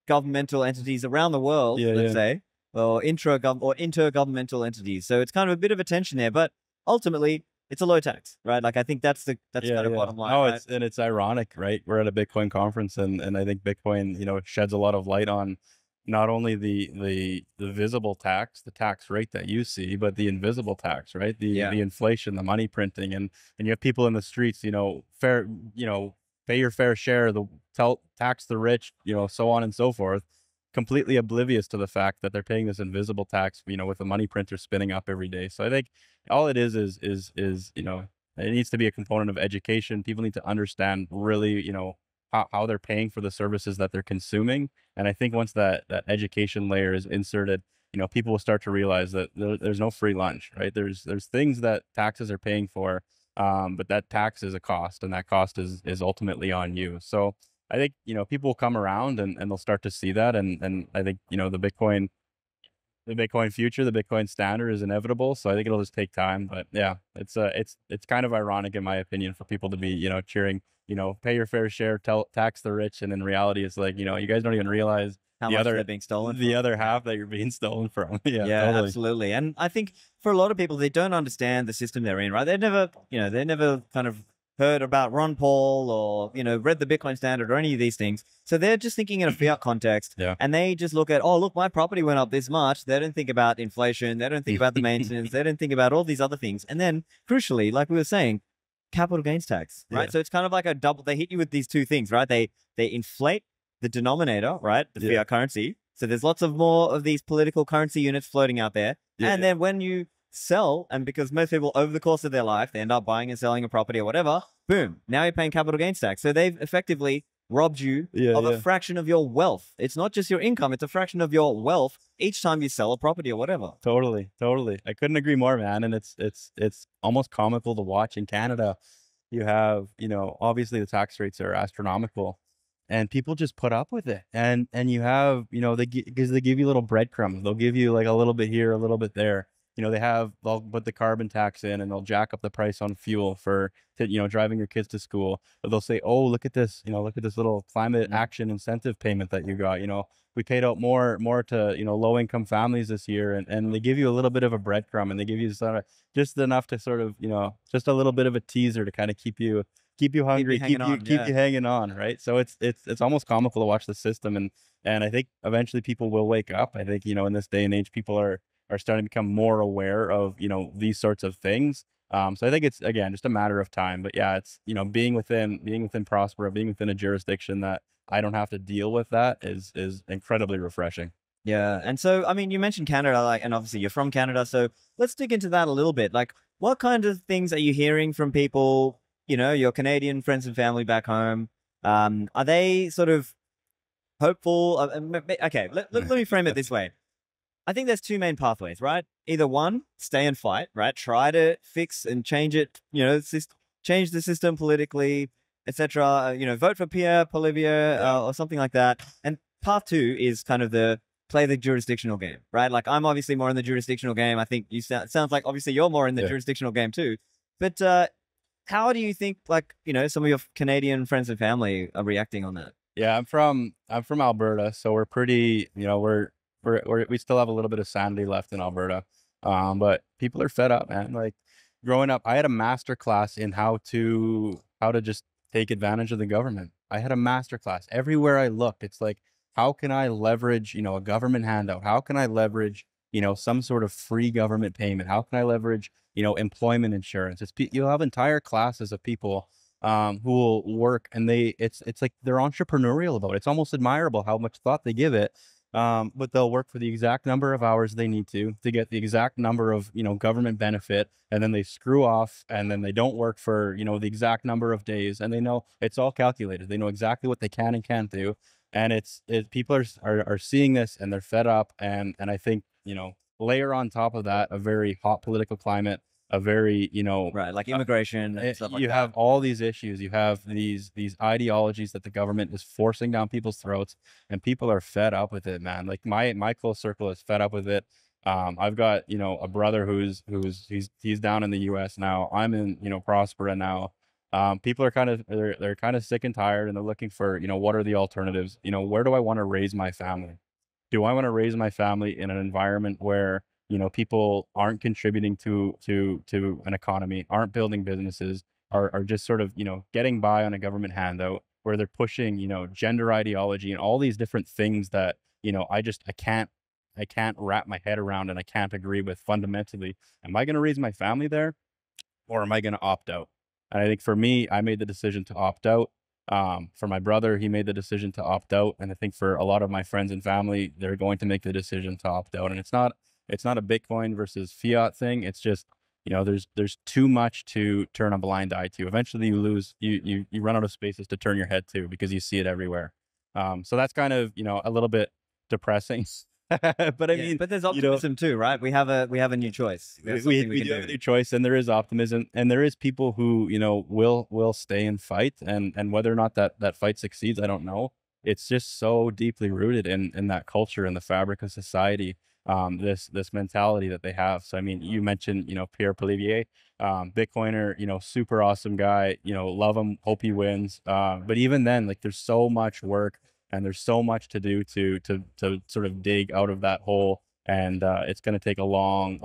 governmental entities around the world, let's say, or intergovernmental entities. So it's kind of a bit of a tension there, but ultimately it's a low tax, right? Like, I think that's kind of bottom line. No, right? it's ironic, right? We're at a Bitcoin conference, and I think Bitcoin, sheds a lot of light on not only the visible tax, the tax rate that you see, but the invisible tax, right? The inflation, the money printing, and you have people in the streets, pay your fair share, tax the rich, so on and so forth, completely oblivious to the fact that they're paying this invisible tax, with the money printer spinning up every day. So I think all it is, it needs to be a component of education. People need to understand really, how they're paying for the services that they're consuming. And I think once that education layer is inserted, people will start to realize that there's no free lunch, right? There's things that taxes are paying for, but that tax is a cost, and that cost is ultimately on you. So I think, people will come around and they'll start to see that. And I think, the Bitcoin future, the Bitcoin standard is inevitable. So I think it'll just take time. But yeah, it's kind of ironic, in my opinion, for people to be, cheering, pay your fair share, tax the rich. And in reality, it's like, you guys don't even realize how much they're being stolen the other half that you're being stolen from. Yeah, totally. Absolutely. And I think for a lot of people, they don't understand the system they're in, right? They never kind of heard about Ron Paul or, read the Bitcoin standard or any of these things. So they're just thinking in a fiat context. Yeah. And they just look at, oh, look, my property went up this much. They don't think about inflation. They don't think about the maintenance. They don't think about all these other things. And then crucially, like we were saying, capital gains tax, right? So it's kind of like a double, they hit you with these two things, right? They inflate the denominator, right? The fiat currency. So there's lots of more of these political currency units floating out there. And then when you sell, and because most people over the course of their life, they end up buying and selling a property or whatever, boom, now you're paying capital gains tax. So they've effectively robbed you of a fraction of your wealth. It's not just your income, it's a fraction of your wealth each time you sell a property or whatever. Totally. I couldn't agree more, man. And it's almost comical to watch. In Canada, you have, obviously the tax rates are astronomical. and people just put up with it. And you have, you know, because they give you little breadcrumbs. They'll give you like a little bit here, a little bit there. You know, they'll put the carbon tax in, and they'll jack up the price on fuel you know, driving your kids to school. Or they'll say, oh, look at this, you know, look at this little climate action incentive payment that you got. You know, we paid out more to, you know, low income families this year, and they give you a little bit of a breadcrumb, and they give you sort of just enough to sort of, you know, just a little bit of a teaser to kind of keep you hungry, keep you hanging on, right? So it's almost comical to watch the system, and I think eventually people will wake up. I think, you know, in this day and age, people are starting to become more aware of, you know, these sorts of things. So I think it's, again, just a matter of time. But yeah, it's, you know, being within Prospera, being within a jurisdiction that I don't have to deal with that is incredibly refreshing. Yeah. And so, I mean, you mentioned Canada, like, and obviously you're from Canada. So let's dig into that a little bit. Like, what kind of things are you hearing from people, you know, your Canadian friends and family back home? Are they sort of hopeful? Okay, let me frame it this way. I think there's two main pathways, right? Either one, stay and fight, right? Try to fix and change it, you know, change the system politically, etc. You know, vote for Pierre Poilievre or something like that. And path two is kind of play the jurisdictional game, right? Like, I'm obviously more in the jurisdictional game. I think sounds like obviously you're more in the jurisdictional game too. But how do you think, like, you know, some of your Canadian friends and family are reacting on that? Yeah, I'm from Alberta, so we're pretty, you know, we still have a little bit of sanity left in Alberta. But people are fed up, man. Like, growing up, I had a master class in how to just take advantage of the government. I had a master class. Everywhere I looked, it's like, how can I leverage, you know, a government handout? How can I leverage, you know, some sort of free government payment? How can I leverage, you know, employment insurance? You'll have entire classes of people who will work, and it's like they're entrepreneurial about it. It's almost admirable how much thought they give it. But they'll work for the exact number of hours they need to get the exact number of, you know, government benefit, and then they screw off, and then they don't work for, you know, the exact number of days, and they know it's all calculated. They know exactly what they can and can't do. And people are seeing this, and they're fed up. And I think, you know, layer on top of that a very hot political climate, a very, you know, right, like immigration and stuff like you that. have all these issues. You have these ideologies that the government is forcing down people's throats, and people are fed up with it, man. Like, my close circle is fed up with it. I've got, you know, a brother he's down in the US now. I'm in, you know, Prospera now. People are they're kind of sick and tired, and they're looking for, you know, what are the alternatives? You know, where do I want to raise my family? Do I want to raise my family in an environment where, you know, people aren't contributing to an economy, aren't building businesses, are just sort of, you know, getting by on a government handout, where they're pushing, you know, gender ideology and all these different things that, you know, I can't wrap my head around, and I can't agree with fundamentally. Am I going to raise my family there, or am I going to opt out? And I think for me, I made the decision to opt out. For my brother, he made the decision to opt out. And I think for a lot of my friends and family, they're going to make the decision to opt out. And it's not a Bitcoin versus fiat thing. It's just, you know, there's too much to turn a blind eye to. Eventually you run out of spaces to turn your head to, because you see it everywhere. So that's kind of, you know, a little bit depressing. But I mean, but there's optimism too, right? We have a new choice. We do have a new choice, and there is optimism, and there is people who, you know, will stay and fight, and whether or not that fight succeeds, I don't know. It's just so deeply rooted in that culture and the fabric of society. This mentality that they have. So I mean, you mentioned, you know, Pierre Poilievre, Bitcoiner, you know, super awesome guy, you know, love him, hope he wins. But even then, like, there's so much work, and there's so much to do to sort of dig out of that hole, and it's going to take a long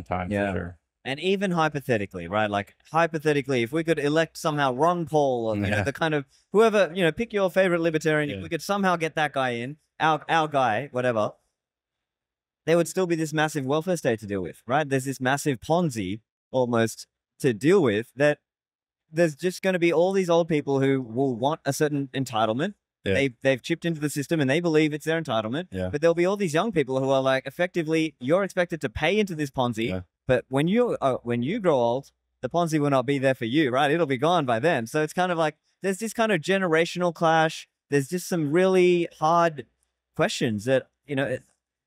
time. For sure. And even hypothetically, right? Like, hypothetically, if we could elect somehow Ron Paul, or, you know, the kind of whoever, you know, pick your favorite libertarian, if we could somehow get that guy in, our guy, whatever, there would still be this massive welfare state to deal with, right? There's this massive Ponzi almost to deal with, that there's just going to be all these old people who will want a certain entitlement. They've chipped into the system, and they believe it's their entitlement. But there'll be all these young people who are like, effectively, you're expected to pay into this Ponzi. But when you grow old, the Ponzi will not be there for you, right? It'll be gone by then. So it's kind of like, there's this kind of generational clash. There's just some really hard questions that, you know,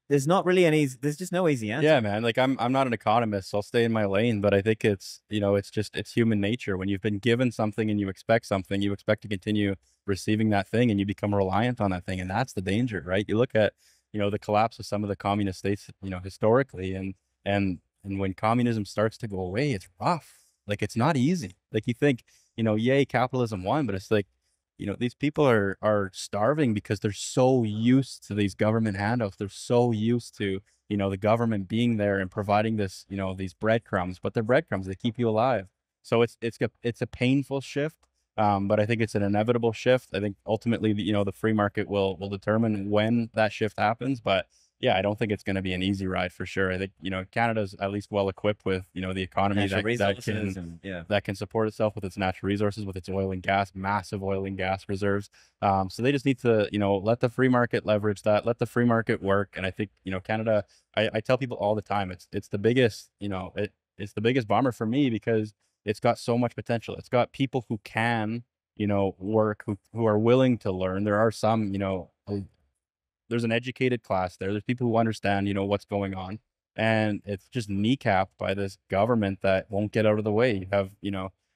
there's not really there's just no easy answer. Yeah, man. Like I'm not an economist, so I'll stay in my lane, but I think it's, it's human nature. When you've been given something and you expect something, you expect to continue receiving that thing, and you become reliant on that thing. And that's the danger, right? You look at, the collapse of some of the communist states, historically, and when communism starts to go away, it's rough. Like it's not easy. Like you think, yay, capitalism won, but it's like, these people are starving because they're so used to these government handouts. They're so used to, the government being there and providing this, these breadcrumbs, but they're breadcrumbs, they keep you alive. So it's a painful shift. But I think it's an inevitable shift. I think ultimately, the free market will determine when that shift happens. But yeah, I don't think it's going to be an easy ride for sure. I think, Canada's at least well equipped with, the economy that can support itself with its natural resources, with its oil and gas, massive oil and gas reserves. So they just need to, let the free market leverage that, let the free market work. And I think, Canada, I tell people all the time, it's the biggest, it's the biggest bomber for me because it's got so much potential. It's got people who can, work, who are willing to learn. There are some, there's an educated class there. There's people who understand, what's going on. And it's just kneecapped by this government that won't get out of the way. You have,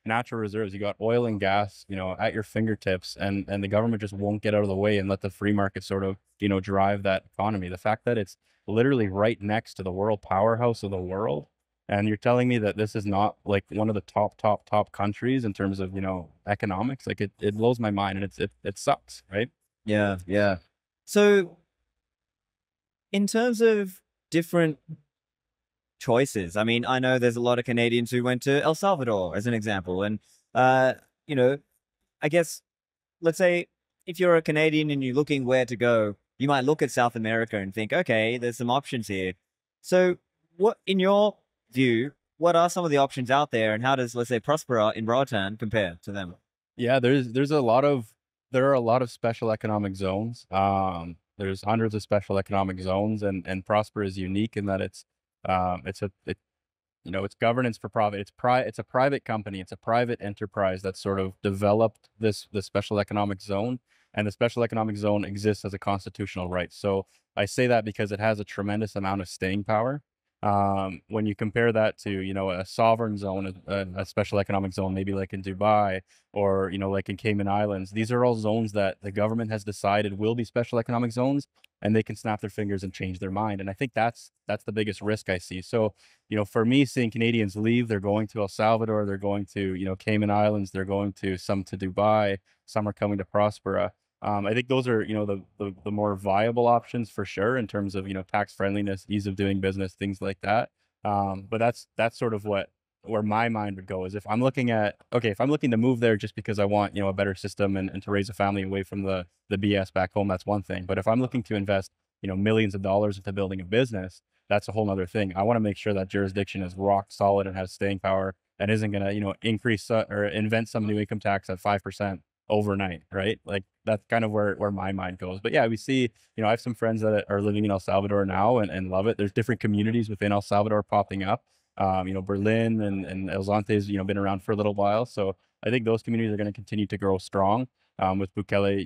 natural reserves. You got oil and gas, at your fingertips, and the government just won't get out of the way and let the free market sort of, drive that economy. The fact that it's literally right next to the world powerhouse of the world, and you're telling me that this is not like one of the top countries in terms of, economics, like it blows my mind, and it sucks, right? Yeah. Yeah. So in terms of different choices, I mean, I know there's a lot of Canadians who went to El Salvador as an example. And, I guess, let's say if you're a Canadian and you're looking where to go, you might look at South America and think, okay, there's some options here. So what, in your view, what are some of the options out there, and how does, let's say, Prospera in Roatan compare to them? Yeah, there are a lot of special economic zones. There's hundreds of special economic zones, and Prospera is unique in that it's governance for profit. It's a private company. It's a private enterprise that sort of developed this special economic zone, and the special economic zone exists as a constitutional right. So I say that because it has a tremendous amount of staying power. When you compare that to, a sovereign zone, a special economic zone, maybe like in Dubai or, like in Cayman Islands, these are all zones that the government has decided will be special economic zones, and they can snap their fingers and change their mind. And I think that's the biggest risk I see. So, for me, seeing Canadians leave, they're going to El Salvador, they're going to, Cayman Islands, they're going to Dubai, some are coming to Prospera. I think those are, the more viable options for sure in terms of, tax friendliness, ease of doing business, things like that. But that's sort of where my mind would go is if I'm looking to move there just because I want, a better system and to raise a family away from the BS back home, that's one thing. But if I'm looking to invest, millions of dollars into building a business, that's a whole nother thing. I want to make sure that jurisdiction is rock solid and has staying power and isn't going to, increase or invent some new income tax at 5% overnight, right? Like that's kind of where my mind goes. But yeah, we see, I have some friends that are living in El Salvador now and love it. There's different communities within El Salvador popping up. Berlin and El Zonte's, been around for a little while. So I think those communities are going to continue to grow strong. With Bukele,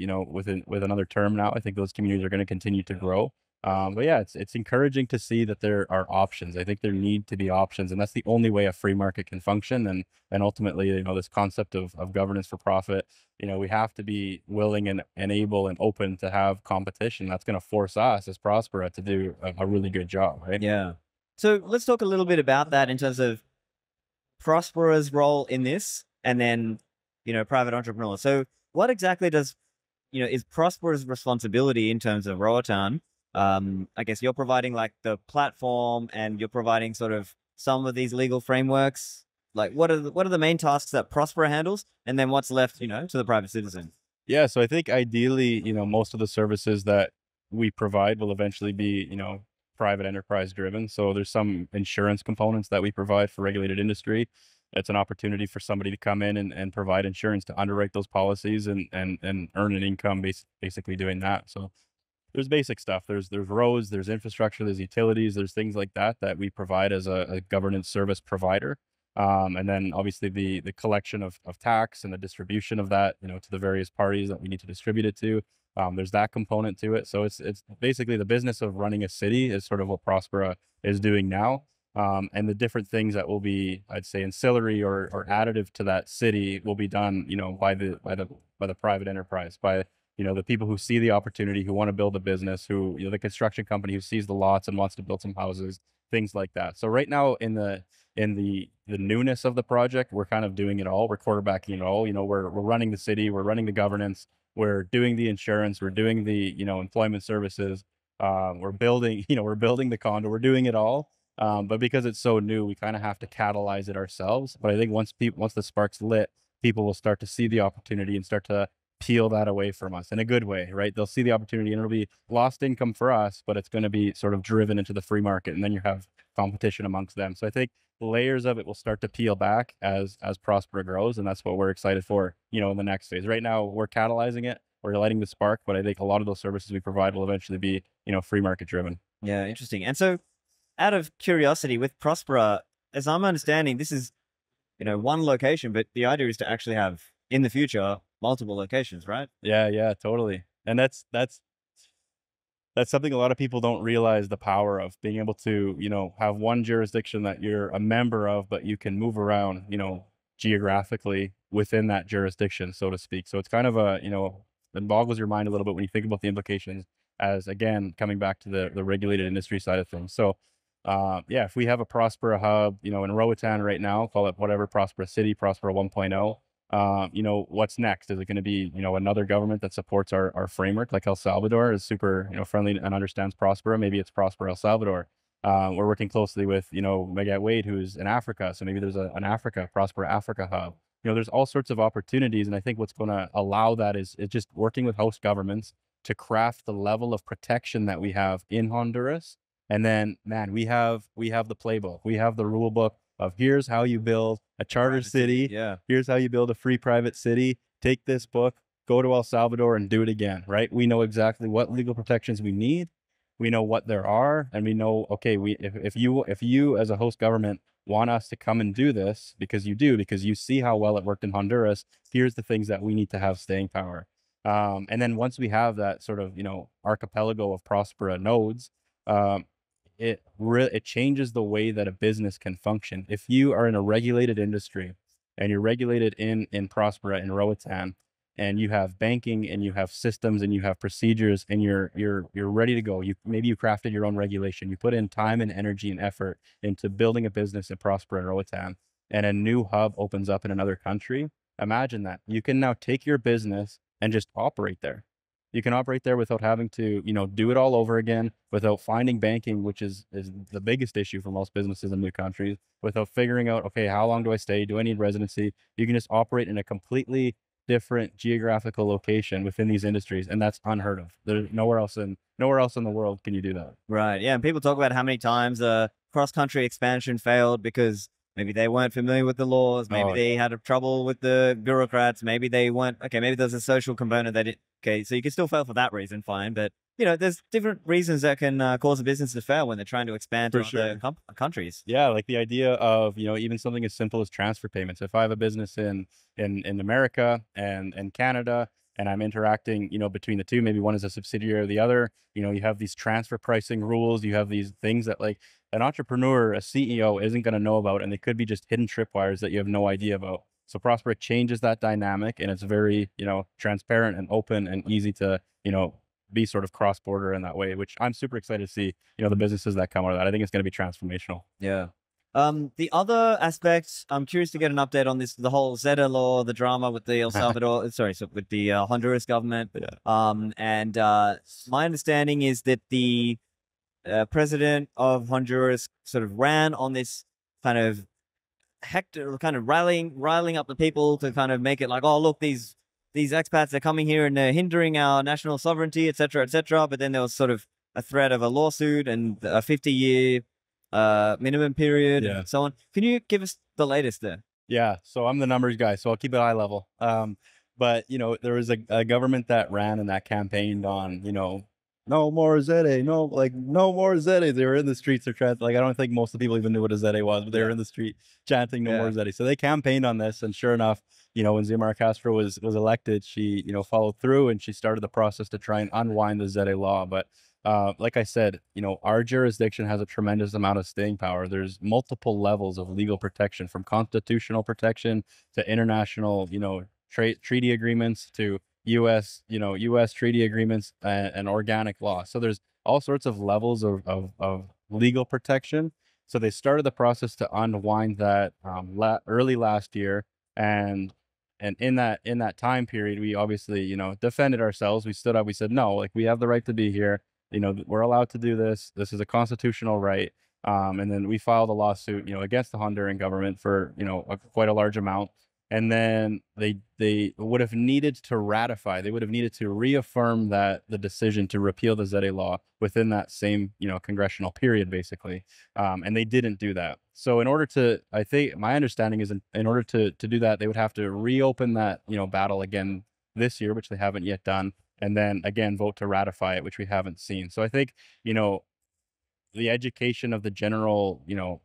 with another term now, I think those communities are going to continue to grow. But yeah, it's encouraging to see that there are options. I think there need to be options, and that's the only way a free market can function. And ultimately, this concept of governance for profit, we have to be willing and able and open to have competition. That's going to force us as Prospera to do a really good job, right? Yeah. So let's talk a little bit about that in terms of Prospera's role in this, and then, private entrepreneurs. So what exactly is Prospera's responsibility in terms of Roatan? I guess you're providing like the platform, and you're providing sort of some of these legal frameworks. Like what are the main tasks that Prospera handles, and then what's left, to the private citizen? Yeah. So I think ideally, most of the services that we provide will eventually be, private enterprise driven. So there's some insurance components that we provide for regulated industry. It's an opportunity for somebody to come in and provide insurance to underwrite those policies and earn an income basically doing that. So there's basic stuff. There's roads, there's infrastructure, there's utilities, there's things like that we provide as a governance service provider. And then obviously the collection of tax and the distribution of that, to the various parties that we need to distribute it to. There's that component to it. So it's basically the business of running a city is sort of what Prospera is doing now. And the different things that will be, I'd say, ancillary or additive to that city will be done, you know, by the private enterprise, by, you know, the people who see the opportunity, who want to build a business, who, you know, the construction company who sees the lots and wants to build some houses, things like that. So right now in the newness of the project, we're kind of doing it all. We're quarterbacking it all. You know, we're running the city, we're running the governance, we're doing the insurance, we're doing the, you know, employment services. We're building, you know, we're building the condo, we're doing it all. But because it's so new, we kind of have to catalyze it ourselves. But I think once the spark's lit, people will start to see the opportunity and start to peel that away from us in a good way, right? They'll see the opportunity and it'll be lost income for us, but it's going to be sort of driven into the free market. And then you have competition amongst them. So I think layers of it will start to peel back as Prospera grows. And that's what we're excited for, you know, in the next phase. Right now we're catalyzing it, we're lighting the spark, but I think a lot of those services we provide will eventually be, you know, free market driven. Yeah, interesting. And so out of curiosity with Prospera, as I'm understanding, this is, you know, one location, but the idea is to actually have in the future multiple locations, right? Yeah, totally. And that's something a lot of people don't realize, the power of being able to, you know, have one jurisdiction that you're a member of, but you can move around, you know, geographically within that jurisdiction, so to speak. So it's kind of a, you know, it boggles your mind a little bit when you think about the implications, as again, coming back to the regulated industry side of things. So yeah, if we have a Prospera hub, you know, in Roatan right now, call it whatever, Prospera City, Prospera 1.0, you know, what's next? Is it going to be, you know, another government that supports our framework, like El Salvador is super, you know, friendly and understands Prospera? Maybe it's Prospera El Salvador. We're working closely with, you know, Megat Wade, who's in Africa. So maybe there's an Africa, Prospera Africa hub. You know, there's all sorts of opportunities. And I think what's going to allow that is just working with host governments to craft the level of protection that we have in Honduras. And then, man, we have the playbook. We have the rule book of here's how you build a charter city. Yeah. Here's how you build a free private city. Take this book, go to El Salvador and do it again, right? We know exactly what legal protections we need. We know what there are. And we know, okay, if you as a host government want us to come and do this, because you see how well it worked in Honduras, here's the things that we need to have staying power. And then once we have that sort of, you know, archipelago of Prospera nodes, it changes the way that a business can function. If you are in a regulated industry and you're regulated in Prospera, in Roatan, and you have banking and you have systems and you have procedures and you're ready to go, maybe you crafted your own regulation, you put in time and energy and effort into building a business in Prospera and Roatan, and a new hub opens up in another country. Imagine that you can now take your business and just operate there. You can operate there without having to, you know, do it all over again, without finding banking, which is the biggest issue for most businesses in new countries, without figuring out, okay, how long do I stay? Do I need residency? You can just operate in a completely different geographical location within these industries. And that's unheard of. There's nowhere else in the world can you do that. Right. Yeah. And people talk about how many times cross-country expansion failed because maybe they weren't familiar with the laws. Maybe they had trouble with the bureaucrats. Maybe they weren't, okay, maybe there's a social component that okay, so you can still fail for that reason, fine. But, you know, there's different reasons that can cause a business to fail when they're trying to expand to other countries. Yeah, like the idea of, you know, even something as simple as transfer payments. If I have a business in America and Canada, and I'm interacting, you know, between the two, maybe one is a subsidiary of the other, you know, you have these transfer pricing rules, you have these things that, like, an entrepreneur, a CEO isn't going to know about, and they could be just hidden tripwires that you have no idea about. So Prospera changes that dynamic, and it's very, you know, transparent and open and easy to, you know, be sort of cross-border in that way, which I'm super excited to see, you know, the businesses that come out of that. I think it's going to be transformational. Yeah. The other aspect, I'm curious to get an update on this, the whole ZEDE Law, the drama with the El Salvador, with the Honduras government. Yeah. And my understanding is that the president of Honduras sort of ran on this kind of riling up the people to kind of make it like, oh, look, these expats are coming here and they're hindering our national sovereignty, etc., etc. But then there was sort of a threat of a lawsuit and a 50-year minimum period and so on. Can you give us the latest there? Yeah, so I'm the numbers guy, so I'll keep it high level. But, you know, there was a government that ran and that campaigned on, you know, no more ZEDE, no, like no more ZEDE. They were in the streets. They're trying, like, I don't think most of the people even knew what a ZEDE was, but they were in the street chanting no more ZEDE. So they campaigned on this, and sure enough, you know, when Xiomara Castro was elected, she, you know, followed through, and she started the process to try and unwind the ZEDE law. But like I said, you know, our jurisdiction has a tremendous amount of staying power. There's multiple levels of legal protection, from constitutional protection to international, you know, treaty agreements to U.S. treaty agreements, and organic law. So there's all sorts of levels of legal protection. So they started the process to unwind that early last year, and in that time period, we obviously, you know, defended ourselves. We stood up. We said, no, like, we have the right to be here. You know, we're allowed to do this. This is a constitutional right. And then we filed a lawsuit, you know, against the Honduran government for, you know, quite a large amount. And then they would have needed to ratify. They would have needed to reaffirm that the decision to repeal the ZEDE law within that same, you know, congressional period, basically. And they didn't do that. So in order to, I think my understanding is, in order to do that, they would have to reopen that, you know, battle again this year, which they haven't yet done, and then again vote to ratify it, which we haven't seen. So I think, you know, the education of the general, you know,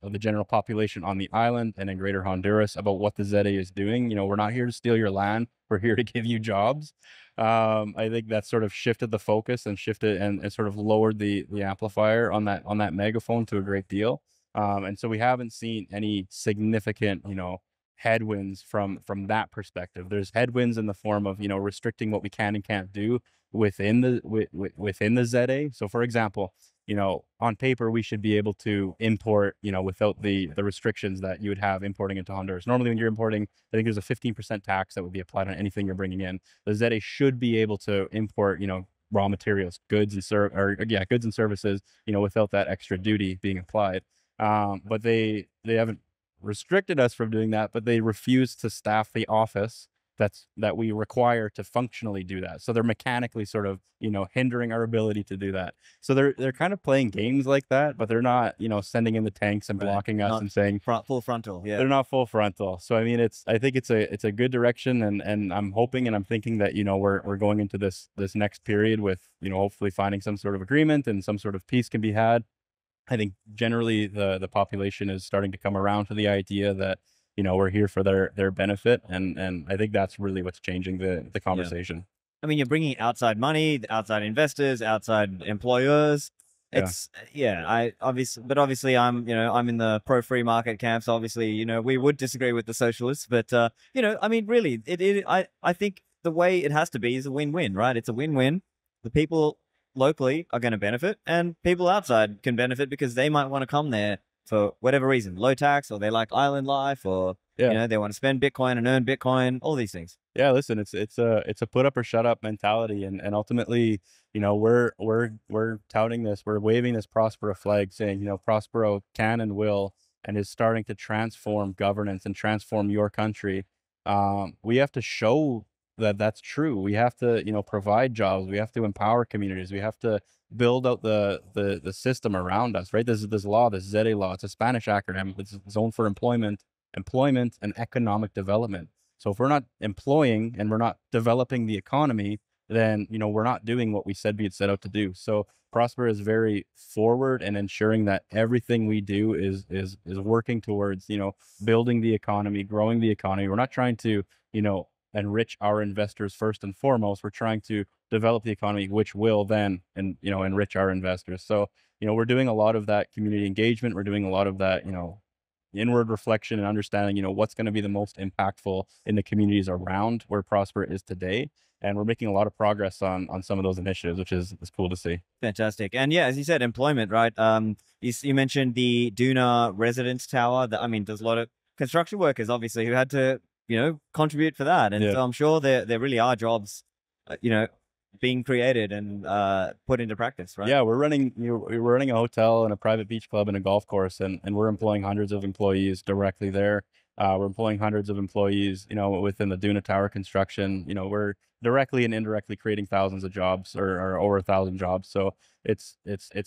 of the general population on the island and in greater Honduras about what the ZEDE is doing. You know, we're not here to steal your land. We're here to give you jobs. I think that sort of shifted the focus and shifted and sort of lowered the amplifier on that megaphone to a great deal. And so we haven't seen any significant, you know, headwinds from that perspective. There's headwinds in the form of, you know, restricting what we can and can't do within the ZEDE. So for example, you know, on paper, we should be able to import, you know, without the restrictions that you would have importing into Honduras. Normally, when you're importing, I think there's a 15% tax that would be applied on anything you're bringing in. The ZEDE should be able to import, you know, raw materials, goods and services, you know, without that extra duty being applied. But they haven't restricted us from doing that, but they refuse to staff the office that we require to functionally do that. So they're mechanically sort of, you know, hindering our ability to do that. So they're kind of playing games like that, but they're not, you know, sending in the tanks and blocking us and saying full frontal. Yeah, they're not full frontal. So I mean, I think it's a good direction, and I'm hoping and I'm thinking that, you know, we're going into this next period with, you know, hopefully finding some sort of agreement and some sort of peace can be had. I think generally the population is starting to come around to the idea that, you know, we're here for their benefit, and I think that's really what's changing the conversation. I mean, you're bringing outside money, outside investors, outside employers. It's I obviously I'm, you know, I'm in the pro free market camp, so obviously, you know, we would disagree with the socialists, but you know, I mean, really, I think the way it has to be is a win-win, right? It's a win-win. The people locally are going to benefit, and people outside can benefit because they might want to come there for whatever reason, low tax, or they like island life, or you know, they want to spend Bitcoin and earn Bitcoin, all these things. Yeah, listen, it's a put up or shut up mentality, and ultimately, you know, we're touting this, we're waving this Prospera flag, saying, you know, Prospera can and will, and is starting to transform governance and transform your country. We have to show that that's true. We have to, you know, provide jobs. We have to empower communities. We have to build out the system around us, right? This law, this ZEDE law, it's a Spanish acronym. It's Zone for Employment and Economic Development. So if we're not employing and we're not developing the economy, then, you know, we're not doing what we said we'd set out to do. So Prospera is very forward and ensuring that everything we do is working towards, you know, building the economy, growing the economy. We're not trying to, you know, enrich our investors first and foremost. We're trying to develop the economy, which will then, you know, enrich our investors. So, you know, we're doing a lot of that community engagement. We're doing a lot of that, you know, inward reflection and understanding, you know, what's going to be the most impactful in the communities around where Prospera is today. And we're making a lot of progress on some of those initiatives, which is cool to see. Fantastic. And yeah, as you said, employment, right? You mentioned the Duna residence tower. I mean, there's a lot of construction workers, obviously, who had to, you know, contribute for that. And so I'm sure there really are jobs, you know, being created and put into practice, right? Yeah, we're running a hotel and a private beach club and a golf course, and we're employing hundreds of employees directly there. We're employing hundreds of employees, you know, within the Duna Tower construction. You know, we're directly and indirectly creating thousands of jobs, or over 1,000 jobs. So it's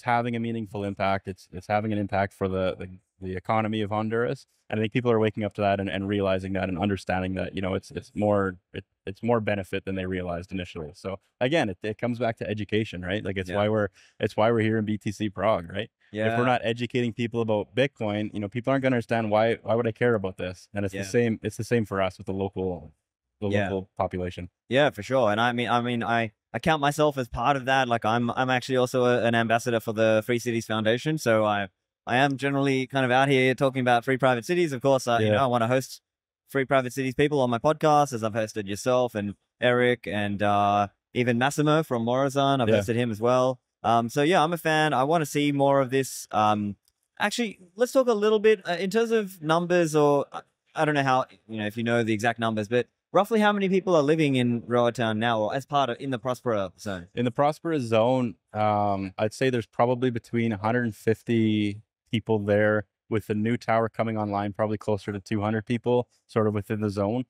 having a meaningful impact. It's having an impact for the economy of Honduras. And I think people are waking up to that and realizing that and understanding that, you know, it's more benefit than they realized initially. So again, it comes back to education, right? Like it's why we're here in BTC Prague, right? Yeah. If we're not educating people about Bitcoin, you know, people aren't going to understand why would I care about this? And it's the same for us with the local population. Yeah, for sure. And I mean, I count myself as part of that. Like I'm actually also an ambassador for the Free Cities Foundation. So I am generally kind of out here talking about free private cities. Of course, you know, I want to host free private cities people on my podcast, as I've hosted yourself and Eric and even Massimo from Roatan. I've hosted him as well. So yeah, I'm a fan. I want to see more of this. Actually, let's talk a little bit in terms of numbers, or I don't know how, you know, if you know the exact numbers, but roughly how many people are living in Roatan now, or as part of in the Prospera zone? In the Prospera zone, I'd say there's probably between 150 people there, with the new tower coming online, probably closer to 200 people sort of within the zone.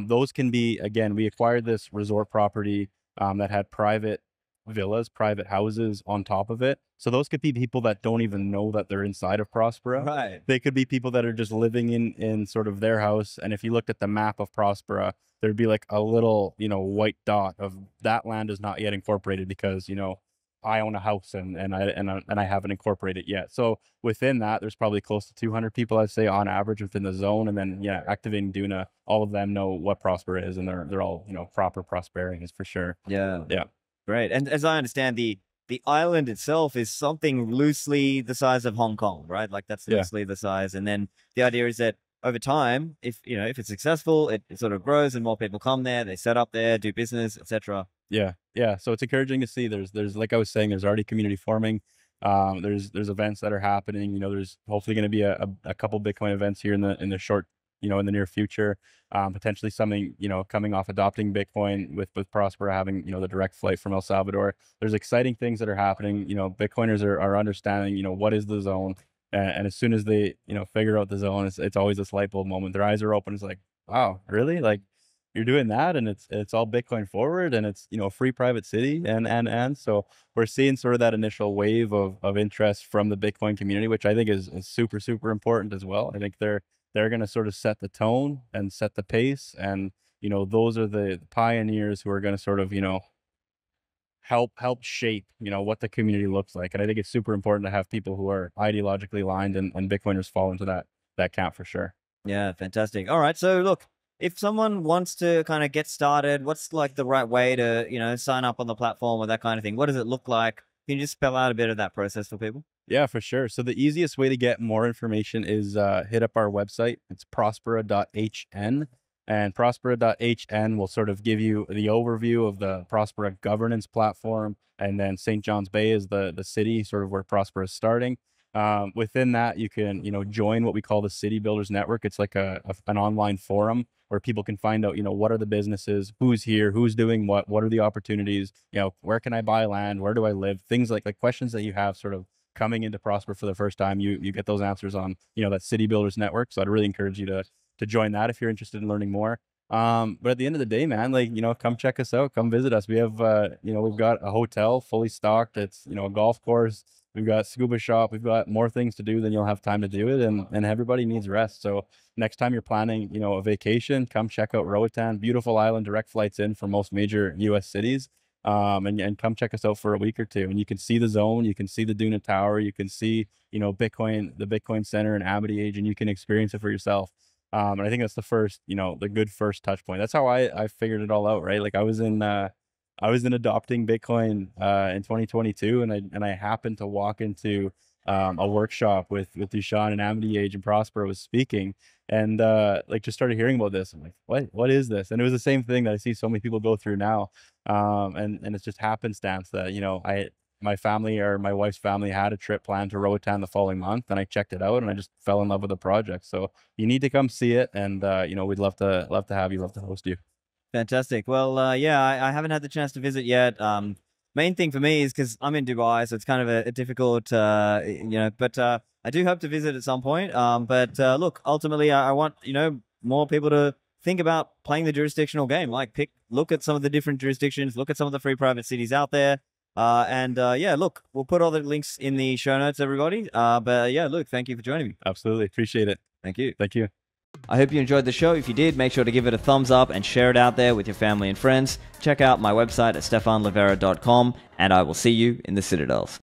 Those can be, again, we acquired this resort property that had private villas, private houses on top of it. So those could be people that don't even know that they're inside of Prospera. Right. They could be people that are just living in sort of their house. And if you looked at the map of Prospera, there'd be like a little, you know, white dot of that land is not yet incorporated because, you know, I own a house and I haven't incorporated yet. So within that, there's probably close to 200 people, I'd say, on average within the zone. And then, yeah, activating Duna, all of them know what Prospera is, and they're all, you know, proper Prosperians for sure. Yeah. Yeah. Great. And as I understand, the island itself is something loosely the size of Hong Kong, right? Like that's loosely the size. And then the idea is that over time, if it's successful, it sort of grows and more people come there, they set up there, do business, etc. Yeah. So it's encouraging to see. There's like I was saying, there's already community forming. There's events that are happening. You know, there's hopefully going to be a couple Bitcoin events here in the short, you know, in the near future. Potentially something, you know, coming off adopting Bitcoin with Prospera having, you know, the direct flight from El Salvador. There's exciting things that are happening. You know, Bitcoiners are understanding, you know, what is the zone. And as soon as they, you know, figure out the zone, it's always this light bulb moment. Their eyes are open. It's like, wow, really? Like you're doing that, and it's all Bitcoin forward, and it's, you know, free private city, and so we're seeing sort of that initial wave of interest from the Bitcoin community, which I think is super, super important as well. I think they're going to sort of set the tone and set the pace, and, you know, those are the pioneers who are going to sort of, you know, help shape, you know, what the community looks like. And I think it's super important to have people who are ideologically aligned, and Bitcoiners fall into that camp for sure. Yeah, fantastic. All right. So look, if someone wants to kind of get started, what's like the right way to, you know, sign up on the platform or that kind of thing? What does it look like? Can you just spell out a bit of that process for people? Yeah, for sure. So the easiest way to get more information is hit up our website. It's prospera.hn. And prospera.hn will sort of give you the overview of the Prospera governance platform. And then St. John's Bay is the city, sort of where Prospera is starting. Within that, you can, you know, join what we call the City Builders Network. It's like an online forum where people can find out, you know, what are the businesses, who's here, who's doing what are the opportunities, you know, where can I buy land, where do I live, things like questions that you have sort of coming into Prospera for the first time. You get those answers on, you know, that City Builders Network. So I'd really encourage you to join that if you're interested in learning more. But at the end of the day, man, like, you know, come check us out, come visit us. We have, you know, we've got a hotel fully stocked. It's, you know, a golf course. We've got scuba shop. We've got more things to do than you'll have time to do it. And everybody needs rest. So next time you're planning, you know, a vacation, come check out Roatan. Beautiful island, direct flights in from most major US cities. And come check us out for a week or two, and you can see the zone, you can see the Duna Tower, you can see, you know, the Bitcoin Center and AmityAge, and you can experience it for yourself. And I think that's the first, you know, the good first touch point. That's how I figured it all out, right? Like I was in adopting Bitcoin in 2022, and I happened to walk into a workshop with Dushan and AmityAge, and Prospera was speaking, and like just started hearing about this. I'm like, what is this? And it was the same thing that I see so many people go through now. And it's just happenstance that, you know, my family, or my wife's family, had a trip planned to Roatan the following month, and I checked it out, and I just fell in love with the project. So you need to come see it, and you know, we'd love to have you, love to host you. Fantastic. Well, yeah, I haven't had the chance to visit yet. Main thing for me is because I'm in Dubai, so it's kind of a difficult, you know, but I do hope to visit at some point. But look, ultimately, I want, you know, more people to think about playing the jurisdictional game. Like look at some of the different jurisdictions, look at some of the free private cities out there. Yeah, look, we'll put all the links in the show notes, everybody. But yeah, look, thank you for joining me. Absolutely. Appreciate it. Thank you. Thank you. I hope you enjoyed the show. If you did, make sure to give it a thumbs up and share it out there with your family and friends. Check out my website at stefanlivera.com, and I will see you in the Citadels.